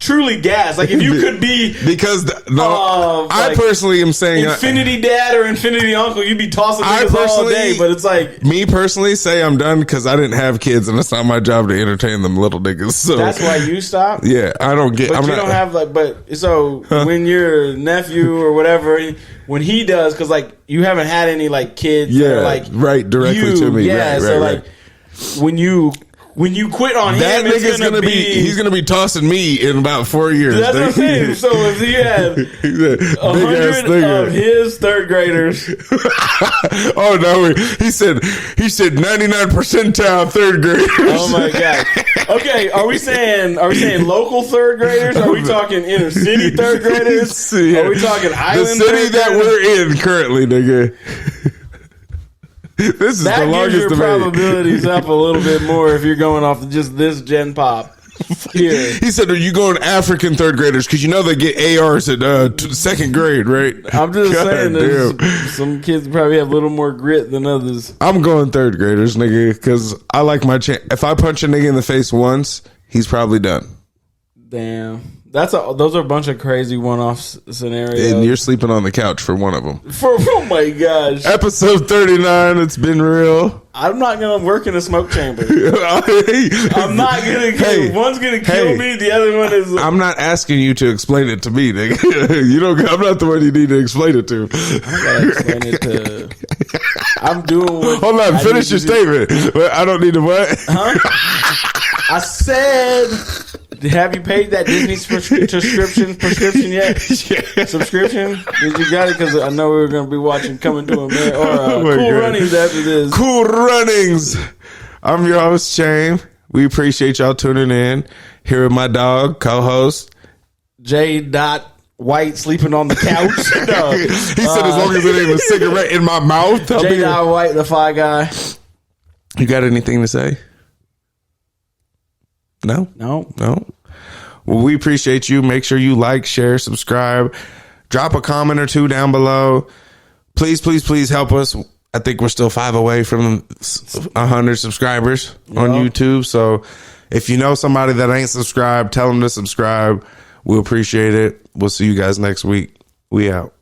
Speaker 1: truly gas. If you could be
Speaker 2: I personally am saying
Speaker 1: Infinity Dad or Infinity Uncle, you'd be tossing niggas all day. But it's
Speaker 2: me personally say I'm done because I didn't have kids and it's not my job to entertain them little niggas. So
Speaker 1: that's why you stopped.
Speaker 2: Yeah, I don't get.
Speaker 1: But you don't have when your nephew or whatever, when he does, because you haven't had any kids.
Speaker 2: Yeah, right directly to me.
Speaker 1: Yeah,
Speaker 2: right.
Speaker 1: When you quit on
Speaker 2: that
Speaker 1: him,
Speaker 2: nigga's gonna be he's gonna be tossing me in about 4 years.
Speaker 1: That's what I'm saying. So if he had 100 of his third graders,
Speaker 2: oh no, he said 99 percentile third graders.
Speaker 1: Oh my god. Okay, are we saying local third graders? Are we talking inner city third graders? Are we talking island?
Speaker 2: The city that we're in currently, nigga. This is
Speaker 1: That
Speaker 2: the
Speaker 1: gives
Speaker 2: longest
Speaker 1: your
Speaker 2: debate.
Speaker 1: probabilities up a little bit more if you're going off of just this gen pop. Here.
Speaker 2: He said, "Are you going African third graders? Because you know they get ARs at second grade, right?"
Speaker 1: I'm just
Speaker 2: God
Speaker 1: saying, there's
Speaker 2: damn.
Speaker 1: some kids probably have a little more grit than others.
Speaker 2: I'm going third graders, nigga, because I like my chance. If I punch a nigga in the face once, he's probably done.
Speaker 1: Damn, those are a bunch of crazy one-off scenarios.
Speaker 2: And you're sleeping on the couch for one of them.
Speaker 1: Oh my gosh!
Speaker 2: Episode 39. It's been real.
Speaker 1: I'm not gonna work in a smoke chamber. I'm not gonna. One's gonna kill me. The other one is.
Speaker 2: I'm not asking you to explain it to me, nigga. You don't. I'm not the one you need to explain it to.
Speaker 1: I gotta explain it to. I'm doing. What
Speaker 2: Hold on. Finish your statement. I don't need to what?
Speaker 1: I said. Have you paid that Disney prescription yet?
Speaker 2: Yeah.
Speaker 1: Subscription? Did you got it? Because I know we were going to be watching Coming to America or
Speaker 2: my
Speaker 1: Cool
Speaker 2: God.
Speaker 1: Runnings after this.
Speaker 2: Cool Runnings. I'm your host, Shane. We appreciate y'all tuning in. Here with my dog, co-host.
Speaker 1: J. White sleeping on the couch. No.
Speaker 2: He said as long as it ain't a cigarette in my mouth. I'll
Speaker 1: J.
Speaker 2: be here.
Speaker 1: White, the Fly Guy.
Speaker 2: You got anything to say? No?
Speaker 1: No.
Speaker 2: Well, we appreciate you. Make sure you like, share, subscribe. Drop a comment or two down below. Please, please, please help us. I think we're still 5 away from 100 subscribers on YouTube. So if you know somebody that ain't subscribed, tell them to subscribe. We'll appreciate it. We'll see you guys next week. We out.